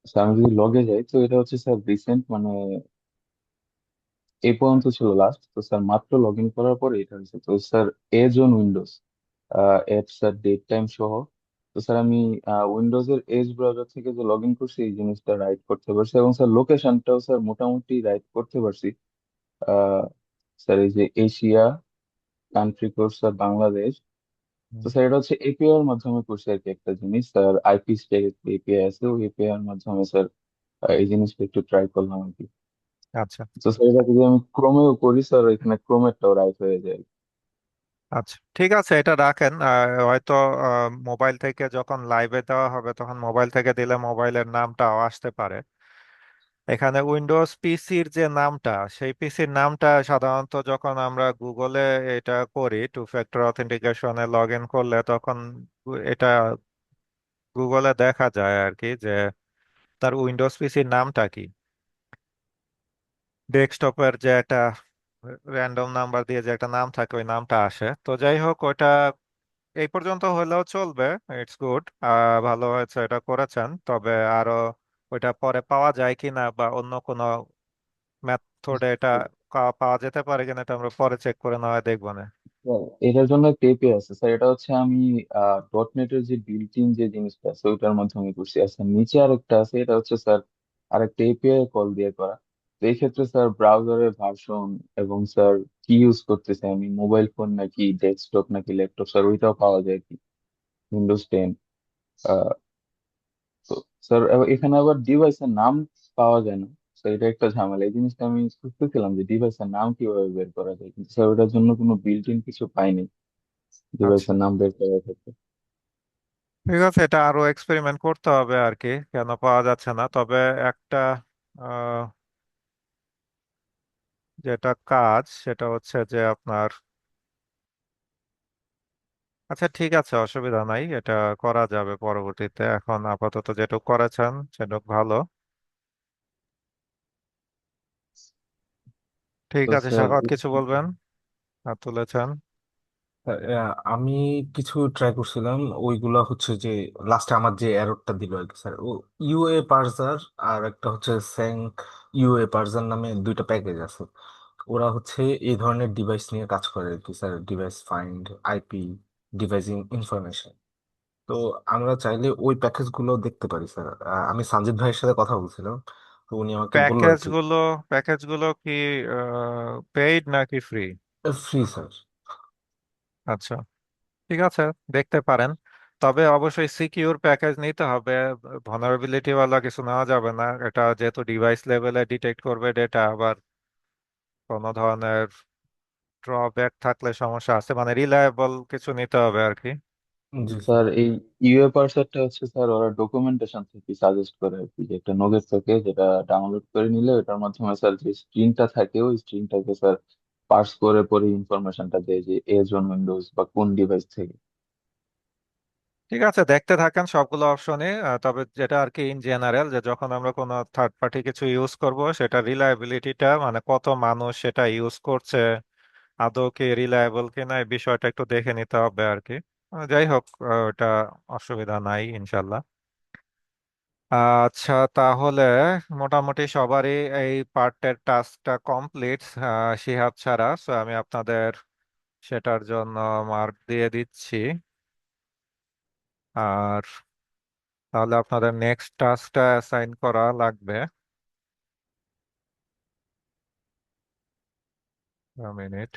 স্যার আমি যদি লগে যাই তো এটা হচ্ছে স্যার রিসেন্ট, মানে এই পর্যন্ত ছিল লাস্ট। তো স্যার মাত্র লগ ইন করার পরে এটা হয়েছে। তো স্যার এজ অন উইন্ডোজ এর স্যার ডেট টাইম সহ। তো স্যার আমি উইন্ডোজ এর এজ ব্রাউজার থেকে যে লগ ইন করছি এই জিনিসটা রাইট করতে পারছি, এবং স্যার লোকেশনটাও স্যার মোটামুটি রাইট করতে পারছি। আহ, স্যার এই যে Asia country code sir Bangladesh. তো হুম। স্যার এটা হচ্ছে এপিআই এর মাধ্যমে করছি আর কি একটা জিনিস স্যার, আইপি স্ট্যাক এপিআই আছে, ওই এপিআই এর মাধ্যমে স্যার এই জিনিসটা একটু ট্রাই করলাম আর কি। আচ্ছা। তো স্যার এটা যদি আমি ক্রোমেও করি স্যার এখানে ক্রোমেরটাও রাইট হয়ে যায়। আচ্ছা, ঠিক আছে, এটা রাখেন। হয়তো মোবাইল থেকে যখন লাইভে দেওয়া হবে তখন মোবাইল থেকে দিলে মোবাইলের নামটাও আসতে পারে। এখানে উইন্ডোজ পিসির যে নামটা, সেই পিসির নামটা সাধারণত যখন আমরা গুগলে এটা করি, 2 ফ্যাক্টর অথেন্টিকেশনে লগ ইন করলে, তখন এটা গুগলে দেখা যায় আর কি যে তার উইন্ডোজ পিসির নামটা কি। ডেস্কটপের যে একটা র্যান্ডম নাম্বার দিয়ে যে একটা নাম থাকে ওই নামটা আসে। তো যাই হোক, ওইটা এই পর্যন্ত হলেও চলবে। It's good. ভালো হয়েছে এটা করেছেন, তবে আরো ওইটা পরে পাওয়া যায় কিনা বা অন্য কোনো মেথডে এটা পাওয়া যেতে পারে কিনা এটা আমরা পরে চেক করে নেওয়া দেখবো না। স্যার, এটার জন্য একটা এপিআই আছে স্যার, এটা হচ্ছে আমি ডট নেটের যে বিল্ট ইন যে জিনিসটা আছে ওইটার মাধ্যমে করছি। আচ্ছা নিচে আরেকটা আছে, এটা হচ্ছে স্যার আরেকটা এপিআই কল দিয়ে করা। তো এই ক্ষেত্রে স্যার ব্রাউজারের ভার্সন এবং স্যার কি ইউজ করতেছে আমি, মোবাইল ফোন নাকি ডেস্কটপ নাকি ল্যাপটপ স্যার ওইটাও পাওয়া যায় কি, উইন্ডোজ 10। তো স্যার এখানে আবার ডিভাইসের নাম পাওয়া যায় না স্যার, এটা একটা ঝামেলা। এই জিনিসটা আমি খুঁজতেছিলাম যে ডিভাইসের নাম কিভাবে বের করা যায়, কিন্তু স্যার ওটার জন্য কোনো বিল্ট ইন কিছু পাইনি আচ্ছা, ডিভাইসের নাম বের করার ক্ষেত্রে। ঠিক আছে, এটা আরো এক্সপেরিমেন্ট করতে হবে আর কি, কেন পাওয়া যাচ্ছে না। তবে একটা আহ, যেটা কাজ সেটা হচ্ছে যে আপনার আচ্ছা, ঠিক আছে, অসুবিধা নাই, এটা করা যাবে পরবর্তীতে। এখন আপাতত যেটুকু করেছেন সেটুকু ভালো। ঠিক তো আছে, স্যার সাখাওয়াত কিছু বলবেন? হাত তুলেছেন। আমি কিছু ট্রাই করছিলাম, ওইগুলা হচ্ছে যে লাস্টে আমার যে এররটা দিল আর কি স্যার, ও ইউএ পার্সার আর একটা হচ্ছে স্যাঙ্ক ইউএ পার্সার নামে দুইটা প্যাকেজ আছে। ওরা হচ্ছে এই ধরনের ডিভাইস নিয়ে কাজ করে আর কি sir, device find, IP, device information. তো আমরা চাইলে ওই প্যাকেজ গুলো দেখতে পারি স্যার। আমি সঞ্জিত ভাইয়ের সাথে কথা বলছিলাম, তো উনি আমাকে বললো আর প্যাকেজ কি। গুলো প্যাকেজ গুলো কি পেইড নাকি ফ্রি? Free sir. আচ্ছা, ঠিক আছে, দেখতে পারেন। তবে অবশ্যই সিকিউর প্যাকেজ নিতে হবে। ভালনারেবিলিটি ওয়ালা কিছু নেওয়া যাবে না, এটা যেহেতু ডিভাইস লেভেলে ডিটেক্ট করবে ডেটা। আবার কোনো ধরনের ড্রব্যাক থাকলে সমস্যা আছে, মানে রিলায়েবল কিছু নিতে হবে আর কি। জি স্যার। স্যার এই ইউএপারসারটা হচ্ছে স্যার ওরা ডকুমেন্টেশন থেকে সাজেস্ট করে আর কি, যে একটা নোগেট থেকে যেটা ডাউনলোড করে নিলে ওটার মাধ্যমে স্যার যে স্ট্রিংটা থাকে ওই স্ট্রিংটাকে স্যার পার্স করে পরে ইনফরমেশনটা দেয় যে এজ অন উইন্ডোজ বা কোন ডিভাইস থেকে। ঠিক আছে, দেখতে থাকেন সবগুলো অপশনই। তবে যেটা আর কি ইন জেনারেল, যে যখন আমরা কোনো থার্ড পার্টি কিছু ইউজ করব, সেটা রিলায়েবিলিটিটা, মানে কত মানুষ সেটা ইউজ করছে, আদৌ কি রিলায়েবল কিনা, এই বিষয়টা একটু দেখে নিতে হবে আর কি। যাই হোক, ওটা অসুবিধা নাই ইনশাল্লাহ। আচ্ছা, তাহলে মোটামুটি সবারই এই পার্টের টাস্কটা কমপ্লিট, শিহাব ছাড়া। So আমি আপনাদের সেটার জন্য মার্ক দিয়ে দিচ্ছি। আর তাহলে আপনাদের নেক্সট টাস্কটা অ্যাসাইন করা লাগবে। মিনিট।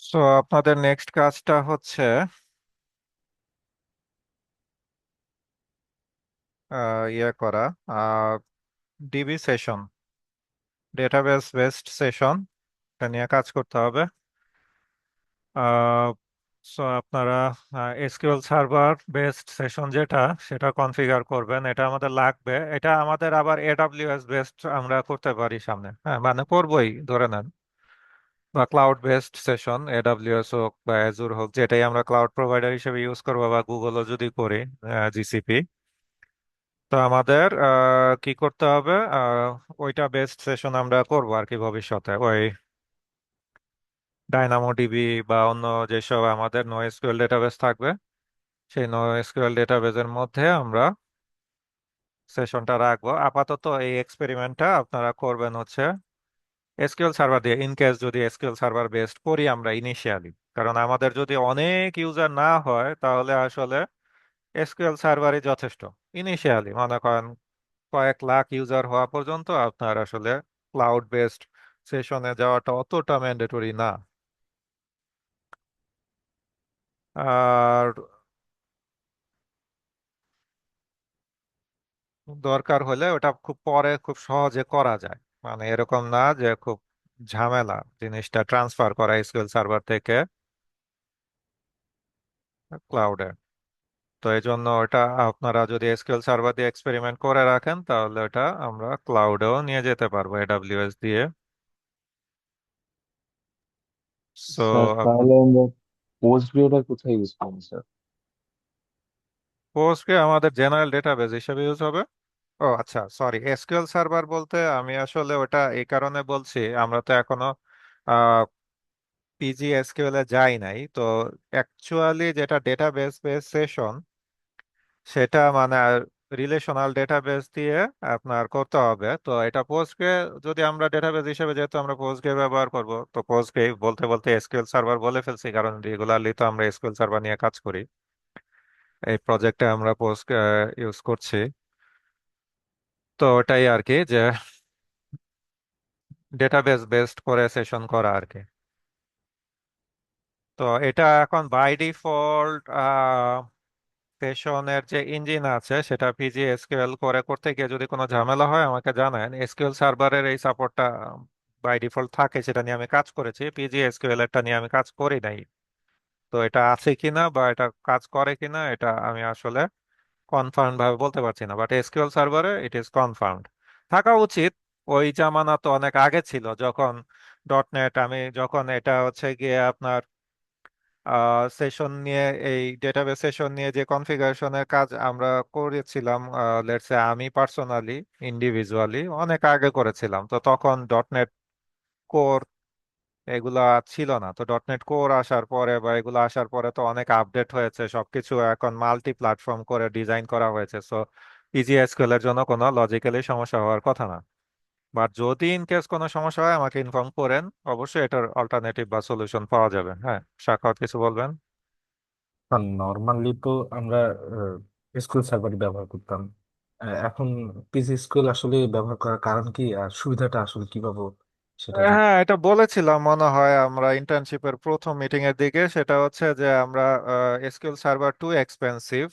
সো আপনাদের নেক্সট কাজটা হচ্ছে ইয়ে করা, DB session, database based session, এটা নিয়ে কাজ করতে হবে। সো আপনারা এসকিউএল সার্ভার বেসড সেশন যেটা, সেটা কনফিগার করবেন। এটা আমাদের লাগবে। এটা আমাদের আবার এডাব্লিউএস বেসড আমরা করতে পারি সামনে, হ্যাঁ, মানে করবোই ধরে নেন। বা ক্লাউড বেসড সেশন, এডাব্লিউএস হোক বা অ্যাজুর হোক, যেটাই আমরা ক্লাউড প্রোভাইডার হিসেবে ইউজ করবো, বা গুগলও যদি করি, জিসিপি। তো আমাদের কি করতে হবে, ওইটা বেসড সেশন আমরা করবো আর কি ভবিষ্যতে। ওই ডায়নামো ডিবি বা অন্য যেসব আমাদের নোএসকিউএল ডেটাবেস থাকবে, সেই নোএসকিউএল ডেটাবেসের মধ্যে আমরা সেশনটা রাখবো। আপাতত এই এক্সপেরিমেন্টটা আপনারা করবেন হচ্ছে এসকিউএল সার্ভার দিয়ে, ইন কেস যদি এসকিউএল সার্ভার বেসড করি আমরা ইনিশিয়ালি। কারণ আমাদের যদি অনেক ইউজার না হয়, তাহলে আসলে এসকিউএল সার্ভারই যথেষ্ট। ইনিশিয়ালি মনে করেন কয়েক লাখ ইউজার হওয়া পর্যন্ত আপনার আসলে ক্লাউড বেসড সেশনে যাওয়াটা অতটা ম্যান্ডেটরি না। আর দরকার হলে ওটা খুব পরে খুব সহজে করা যায়। মানে এরকম না যে খুব ঝামেলা জিনিসটা ট্রান্সফার করা এসকিউএল সার্ভার থেকে ক্লাউডে। তো এই জন্য ওটা আপনারা যদি এসকিউএল সার্ভার দিয়ে এক্সপেরিমেন্ট করে রাখেন তাহলে ওটা আমরা ক্লাউডেও নিয়ে যেতে পারবো এডব্লিউএস দিয়ে। সো স্যার তাহলে আমরা পোস্ট গ্রেডটা কোথায় ইউজ করবো স্যার? পোস্টগ্রে আমাদের জেনারেল ডেটাবেস হিসেবে ইউজ হবে। ও আচ্ছা, সরি, এসকিউএল সার্ভার বলতে আমি আসলে ওটা এই কারণে বলছি, আমরা তো এখনো পিজি এসকিউএল এ যাই নাই তো। অ্যাকচুয়ালি যেটা ডেটাবেস বেস সেশন সেটা মানে রিলেশনাল ডেটাবেস দিয়ে আপনার করতে হবে। তো এটা পোস্টগ্রে যদি আমরা ডেটাবেস হিসেবে, যেহেতু আমরা পোস্টগ্রে ব্যবহার করব, তো পোস্টগ্রে বলতে বলতে এসকিউএল সার্ভার বলে ফেলছি, কারণ রেগুলারলি তো আমরা এসকিউএল সার্ভার নিয়ে কাজ করি। এই প্রজেক্টে আমরা পোস্ট ইউজ করছি। তো ওটাই আর কি, যে ডেটাবেস বেসড করে সেশন করা আর কি। তো এটা এখন বাই ডিফল্ট সেশনের যে ইঞ্জিন আছে সেটা পিজি এসকিউএল করে করতে গিয়ে যদি কোনো ঝামেলা হয় আমাকে জানান। এসকিউএল সার্ভারের এই সাপোর্টটা বাই ডিফল্ট থাকে, সেটা নিয়ে আমি কাজ করেছি। পিজি এসকিউএল এরটা নিয়ে আমি কাজ করি নাই। তো এটা আছে কিনা বা এটা কাজ করে কিনা এটা আমি আসলে কনফার্ম ভাবে বলতে পারছি না, বাট এসকিউএল সার্ভারে ইট ইজ কনফার্মড থাকা উচিত। ওই জামানা তো অনেক আগে ছিল, যখন ডট নেট, আমি যখন এটা হচ্ছে গিয়ে আপনার সেশন নিয়ে, এই ডেটাবেস সেশন নিয়ে যে কনফিগারেশনের কাজ আমরা করেছিলাম, লেটস সে আমি পার্সোনালি ইন্ডিভিজুয়ালি অনেক আগে করেছিলাম, তো তখন ডট নেট কোর এগুলা ছিল না। তো ডট নেট কোর আসার পরে বা এগুলো আসার পরে তো অনেক আপডেট হয়েছে, সবকিছু এখন মাল্টি প্ল্যাটফর্ম করে ডিজাইন করা হয়েছে। সো ইজিএসকিউএল এর জন্য কোনো লজিক্যালি সমস্যা হওয়ার কথা না। বাট যদি ইন কেস কোনো সমস্যা হয় আমাকে ইনফর্ম করেন, অবশ্যই এটার অল্টারনেটিভ বা সলিউশন পাওয়া যাবে। হ্যাঁ, সাখাওয়াত কিছু বলবেন? নর্মালি তো আমরা স্কুল সার্ভার ব্যবহার করতাম। এখন পিসি স্কুল আসলে ব্যবহার করার কারণ কি আর সুবিধাটা আসলে কি পাবো সেটা যদি। হ্যাঁ, এটা বলেছিলাম মনে হয় আমরা ইন্টার্নশিপের প্রথম মিটিং এর দিকে। সেটা হচ্ছে যে আমরা এসকিউএল সার্ভার টু এক্সপেন্সিভ,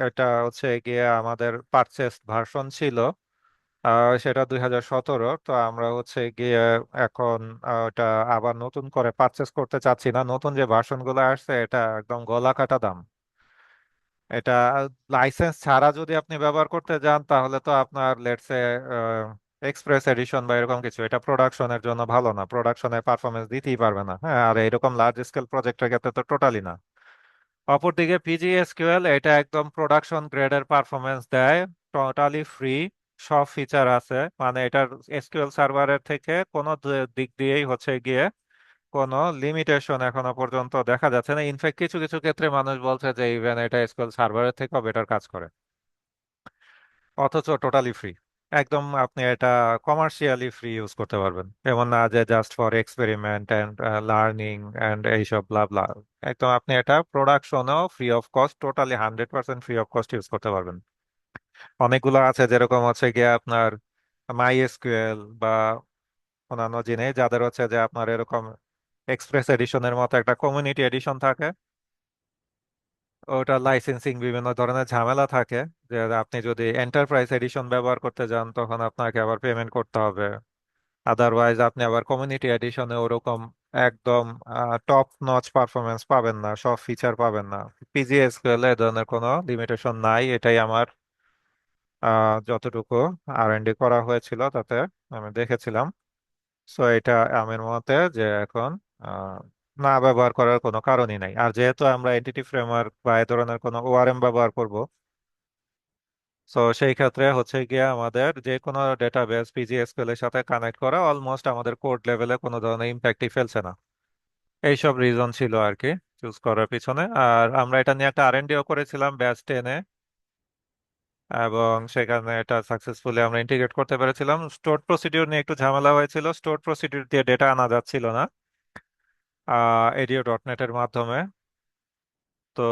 এটা হচ্ছে গিয়ে আমাদের পারচেস ভার্সন ছিল, সেটা 2017। তো আমরা হচ্ছে গিয়ে এখন ওটা আবার নতুন করে পারচেস করতে চাচ্ছি না। নতুন যে ভার্সন গুলো আসছে এটা একদম গলা কাটা দাম। এটা লাইসেন্স ছাড়া যদি আপনি ব্যবহার করতে যান তাহলে তো আপনার লেটসে এক্সপ্রেস এডিশন বা এরকম কিছু, এটা প্রোডাকশনের জন্য ভালো না, প্রোডাকশনে পারফরমেন্স দিতেই পারবে না। হ্যাঁ, আর এরকম লার্জ স্কেল প্রজেক্টের ক্ষেত্রে তো টোটালি না। অপরদিকে পিজিএসকিউএল এটা একদম প্রোডাকশন গ্রেডের পারফরমেন্স দেয়, টোটালি ফ্রি, সব ফিচার আছে। মানে এটার এসকিউএল সার্ভারের থেকে কোনো দিক দিয়েই হচ্ছে গিয়ে কোনো লিমিটেশন এখনো পর্যন্ত দেখা যাচ্ছে না। ইনফ্যাক্ট কিছু কিছু ক্ষেত্রে মানুষ বলছে যে ইভেন এটা এসকিউএল সার্ভারের থেকেও বেটার কাজ করে, অথচ টোটালি ফ্রি। একদম আপনি এটা কমার্শিয়ালি ফ্রি ইউজ করতে পারবেন, এমন না যে just for experiment and learning and এইসব ব্লা ব্লা। একদম আপনি এটা প্রোডাকশনেও free of cost, totally 100% free of cost use করতে পারবেন। অনেকগুলো আছে যেরকম হচ্ছে গিয়ে আপনার মাই এসকিউএল বা অন্যান্য জিনিস, যাদের হচ্ছে যে আপনার এরকম এক্সপ্রেস এডিশনের মতো একটা কমিউনিটি এডিশন থাকে। ওটা লাইসেন্সিং বিভিন্ন ধরনের ঝামেলা থাকে, যে আপনি যদি এন্টারপ্রাইজ এডিশন ব্যবহার করতে যান তখন আপনাকে আবার পেমেন্ট করতে হবে। আদারওয়াইজ আপনি আবার কমিউনিটি এডিশনে ওরকম একদম টপ নচ পারফরমেন্স পাবেন না, সব ফিচার পাবেন না। পিজিএসকিউএল এ ধরনের কোনো লিমিটেশন নাই, এটাই আমার যতটুকু আর&ডি করা হয়েছিল তাতে আমি দেখেছিলাম। সো এটা আমার মতে যে এখন আহ, না ব্যবহার করার কোনো কারণই নাই। আর যেহেতু আমরা এন্টিটি ফ্রেমওয়ার্ক বা এই ধরনের কোনো ওআরএম ব্যবহার করব, সো সেই ক্ষেত্রে হচ্ছে গিয়ে আমাদের যে কোনো ডেটাবেস পিজিএসকিউএল এর সাথে কানেক্ট করা অলমোস্ট আমাদের কোড লেভেলে কোনো ধরনের ইম্প্যাক্টই ফেলছে না। এইসব রিজন ছিল আর কি চুজ করার পিছনে। আর আমরা এটা নিয়ে একটা আর&ডিও করেছিলাম ব্যাচ 10-এ, এবং সেখানে এটা সাকসেসফুলি আমরা ইন্টিগ্রেট করতে পেরেছিলাম। স্টোর প্রসিডিউর নিয়ে একটু ঝামেলা হয়েছিল, স্টোর প্রসিডিউর দিয়ে ডেটা আনা যাচ্ছিল না এডিও ডট নেটের মাধ্যমে। তো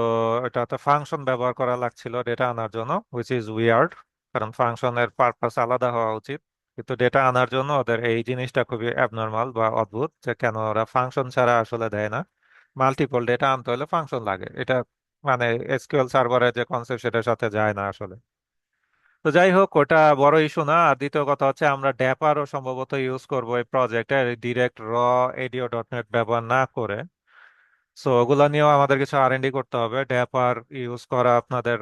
এটাতে ফাংশন ব্যবহার করা লাগছিল ডেটা আনার জন্য, হুইচ ইজ উইয়ার্ড, কারণ ফাংশনের পারপাস আলাদা হওয়া উচিত। কিন্তু ডেটা আনার জন্য ওদের এই জিনিসটা খুবই অ্যাবনর্মাল বা অদ্ভুত, যে কেন ওরা ফাংশন ছাড়া আসলে দেয় না। মাল্টিপল ডেটা আনতে হলে ফাংশন লাগে, এটা মানে এসকিউএল সার্ভারের যে কনসেপ্ট সেটার সাথে যায় না আসলে। তো তো যাই হোক, ওটা বড় ইস্যু না। আর দ্বিতীয় কথা হচ্ছে আমরা ড্যাপারও সম্ভবত ইউজ করবো এই প্রজেক্টে, ডিরেক্ট এডিও ডট নেট ব্যবহার না করে। সো ওগুলো নিয়েও আমাদের কিছু R&D করতে হবে। ড্যাপার ইউজ করা আপনাদের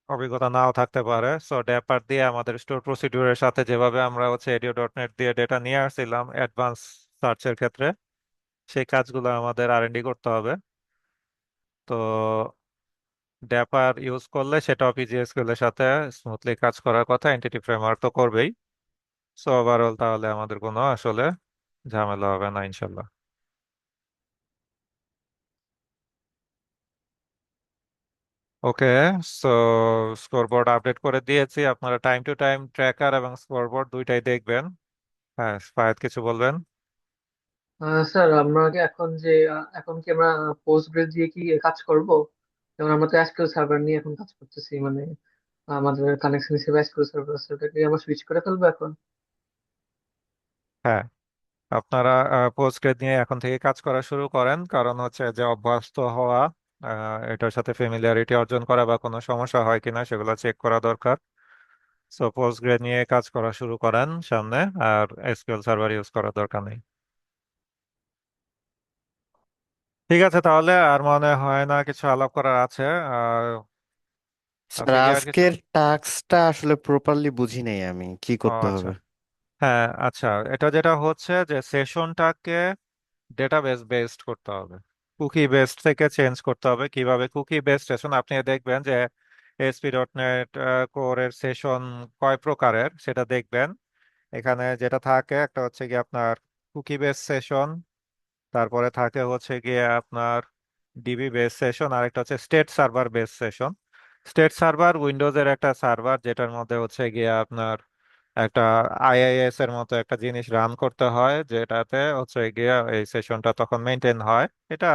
অভিজ্ঞতা নাও থাকতে পারে। সো ড্যাপার দিয়ে আমাদের স্টোর প্রসিডিউরের সাথে যেভাবে আমরা হচ্ছে এডিও ডট নেট দিয়ে ডেটা নিয়ে আসছিলাম অ্যাডভান্স সার্চের ক্ষেত্রে, সেই কাজগুলো আমাদের R&D করতে হবে। তো ড্যাপার ইউজ করলে সেটা PGSQL এর সাথে স্মুথলি কাজ করার কথা, এন্টিটি ফ্রেমওয়ার্ক তো করবেই। সো ওভারঅল তাহলে আমাদের কোনো আসলে ঝামেলা হবে না ইনশাল্লাহ। ওকে। সো স্কোরবোর্ড আপডেট করে দিয়েছি, আপনারা টাইম টু টাইম ট্র্যাকার এবং স্কোরবোর্ড দুইটাই দেখবেন। হ্যাঁ, ফায়াদ কিছু বলবেন? স্যার আমরা কি এখন এখন কি আমরা পোস্ট গ্রেড দিয়ে কি কাজ করব? যেমন আমরা তো এসকিউএল সার্ভার নিয়ে এখন কাজ করতেছি, মানে আমাদের কানেকশন হিসেবে এসকিউএল সার্ভার আছে, ওটাকে আমরা সুইচ করে ফেলবো এখন? হ্যাঁ, আপনারা পোস্টগ্রেড নিয়ে এখন থেকে কাজ করা শুরু করেন, কারণ হচ্ছে যে অভ্যস্ত হওয়া, এটার সাথে ফেমিলিয়ারিটি অর্জন করা বা কোনো সমস্যা হয় কিনা সেগুলো চেক করা দরকার। সো পোস্টগ্রেড নিয়ে কাজ করা শুরু করেন সামনে, আর এসকিউএল সার্ভার ইউজ করার দরকার নেই। ঠিক আছে, তাহলে আর মনে হয় না কিছু আলাপ করার আছে। আর স্যার আছে কি আর কিছু? আজকের টাস্কটা আসলে প্রপারলি বুঝি নাই আমি, কি ও করতে আচ্ছা। হবে? হ্যাঁ আচ্ছা, এটা যেটা হচ্ছে যে সেশনটাকে ডেটাবেস বেসড করতে হবে, কুকি বেসড থেকে চেঞ্জ করতে হবে। কিভাবে কুকি বেসড সেশন? আপনি দেখবেন যে ASP.NET কোরের সেশন কয় প্রকারের সেটা দেখবেন। এখানে যেটা থাকে একটা হচ্ছে গিয়ে আপনার কুকি বেস সেশন, তারপরে থাকে হচ্ছে গিয়ে আপনার ডিবি বেস সেশন, আর একটা হচ্ছে state server base session. State server উইন্ডোজের একটা সার্ভার, যেটার মধ্যে হচ্ছে গিয়ে আপনার একটা IIS এর মতো একটা জিনিস রান করতে হয়, যেটাতে হচ্ছে গিয়ে এই সেশনটা তখন মেনটেন হয়। এটা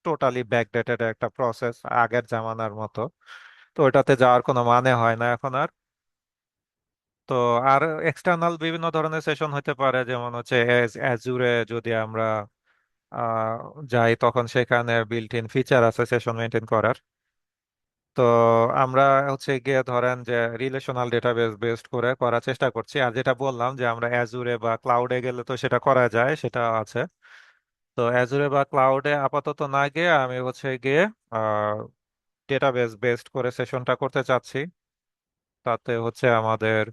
টোটালি ব্যাকডেটেড একটা প্রসেস, আগের জামানার মতো। তো ওটাতে যাওয়ার কোনো মানে হয় না এখন আর। তো আর এক্সটার্নাল বিভিন্ন ধরনের সেশন হতে পারে, যেমন হচ্ছে অ্যাজুরে যদি আমরা আহ, যাই, তখন সেখানে বিল্ট ইন ফিচার আছে সেশন মেনটেন করার। তো আমরা হচ্ছে গিয়ে ধরেন যে রিলেশনাল ডেটাবেস বেসড করে করার চেষ্টা করছি। আর যেটা বললাম যে আমরা অ্যাজুরে বা ক্লাউডে গেলে তো সেটা করা যায়, সেটা আছে। তো অ্যাজুরে বা ক্লাউডে আপাতত না গিয়ে আমি হচ্ছে গিয়ে ডেটাবেস বেসড করে সেশনটা করতে চাচ্ছি। তাতে হচ্ছে আমাদের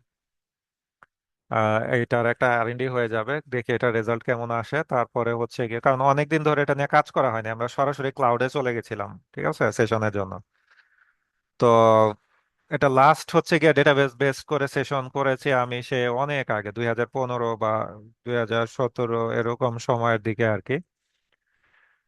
এইটার একটা R&D হয়ে যাবে, দেখি এটা রেজাল্ট কেমন আসে। তারপরে হচ্ছে গিয়ে, কারণ অনেকদিন ধরে এটা নিয়ে কাজ করা হয়নি, আমরা সরাসরি ক্লাউডে চলে গেছিলাম ঠিক আছে সেশনের জন্য। তো এটা লাস্ট হচ্ছে গিয়ে ডেটাবেস বেস করে সেশন করেছি আমি সে অনেক আগে, 2015 বা 2017 এরকম সময়ের দিকে আর কি।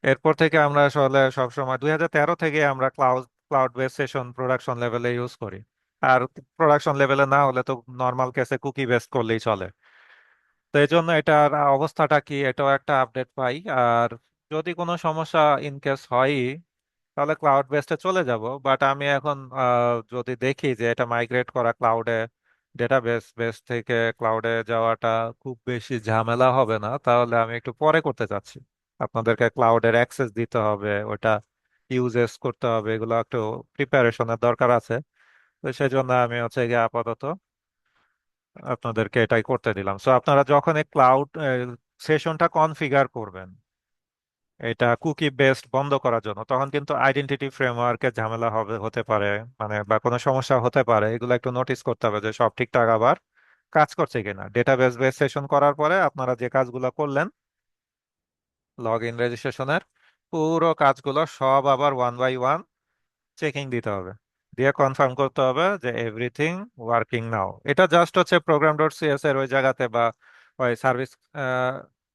এরপর থেকে আমরা আসলে সবসময় 2013 থেকে আমরা ক্লাউড বেস সেশন প্রোডাকশন লেভেলে ইউজ করি। আর প্রোডাকশন লেভেলে না হলে তো নর্মাল কেসে কুকি বেস করলেই চলে। তো এই জন্য এটার অবস্থাটা কি, এটাও একটা আপডেট পাই। আর যদি কোনো সমস্যা ইন কেস হয়, তাহলে ক্লাউড বেসডে চলে যাব। বাট আমি এখন যদি দেখি যে এটা মাইগ্রেট করা ক্লাউডে, ডেটাবেস বেস থেকে ক্লাউডে যাওয়াটা খুব বেশি ঝামেলা হবে না, তাহলে আমি একটু পরে করতে চাচ্ছি। আপনাদেরকে ক্লাউডের অ্যাক্সেস দিতে হবে, ওটা ইউজেস করতে হবে, এগুলো একটু প্রিপারেশনের দরকার আছে। তো সেই জন্য আমি হচ্ছে গিয়ে আপাতত আপনাদেরকে এটাই করতে দিলাম। সো আপনারা যখন এই ক্লাউড সেশনটা কনফিগার করবেন এটা কুকি বেসড বন্ধ করার জন্য, তখন কিন্তু আইডেন্টিটি ফ্রেমওয়ার্কের ঝামেলা হতে পারে, মানে বা কোনো সমস্যা হতে পারে। এগুলো একটু নোটিস করতে হবে যে সব ঠিকঠাক আবার কাজ করছে কিনা। ডেটাবেস বেস সেশন করার পরে আপনারা যে কাজগুলো করলেন লগ ইন রেজিস্ট্রেশনের, পুরো কাজগুলো সব আবার ওয়ান বাই ওয়ান চেকিং দিতে হবে, দিয়ে কনফার্ম করতে হবে যে এভরিথিং ওয়ার্কিং নাও। এটা জাস্ট হচ্ছে program.cs এর ওই জায়গাতে বা ওই সার্ভিস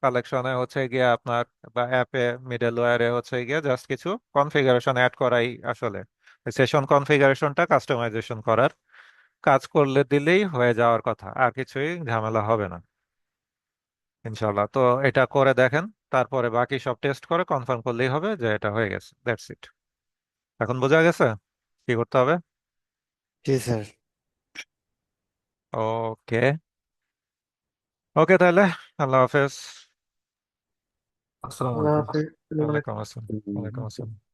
কালেকশনে হচ্ছে গিয়ে আপনার, বা অ্যাপে মিডলওয়্যারে হচ্ছে গিয়ে জাস্ট কিছু কনফিগারেশন অ্যাড করাই আসলে। সেশন কনফিগারেশনটা কাস্টমাইজেশন করার কাজ করলে দিলেই হয়ে যাওয়ার কথা, আর কিছুই ঝামেলা হবে না ইনশাল্লাহ। তো এটা করে দেখেন, তারপরে বাকি সব টেস্ট করে কনফার্ম করলেই হবে যে এটা হয়ে গেছে। That's it. এখন বোঝা গেছে কি করতে হবে? জি স্যার। ওকে। ওকে তাহলে, আল্লাহ হাফেজ। আসসালামু আল্লাহ আলাইকুম। হাফেজ। ওয়ালাইকুম আসসালাম। ওয়ালাইকুম আসসালাম।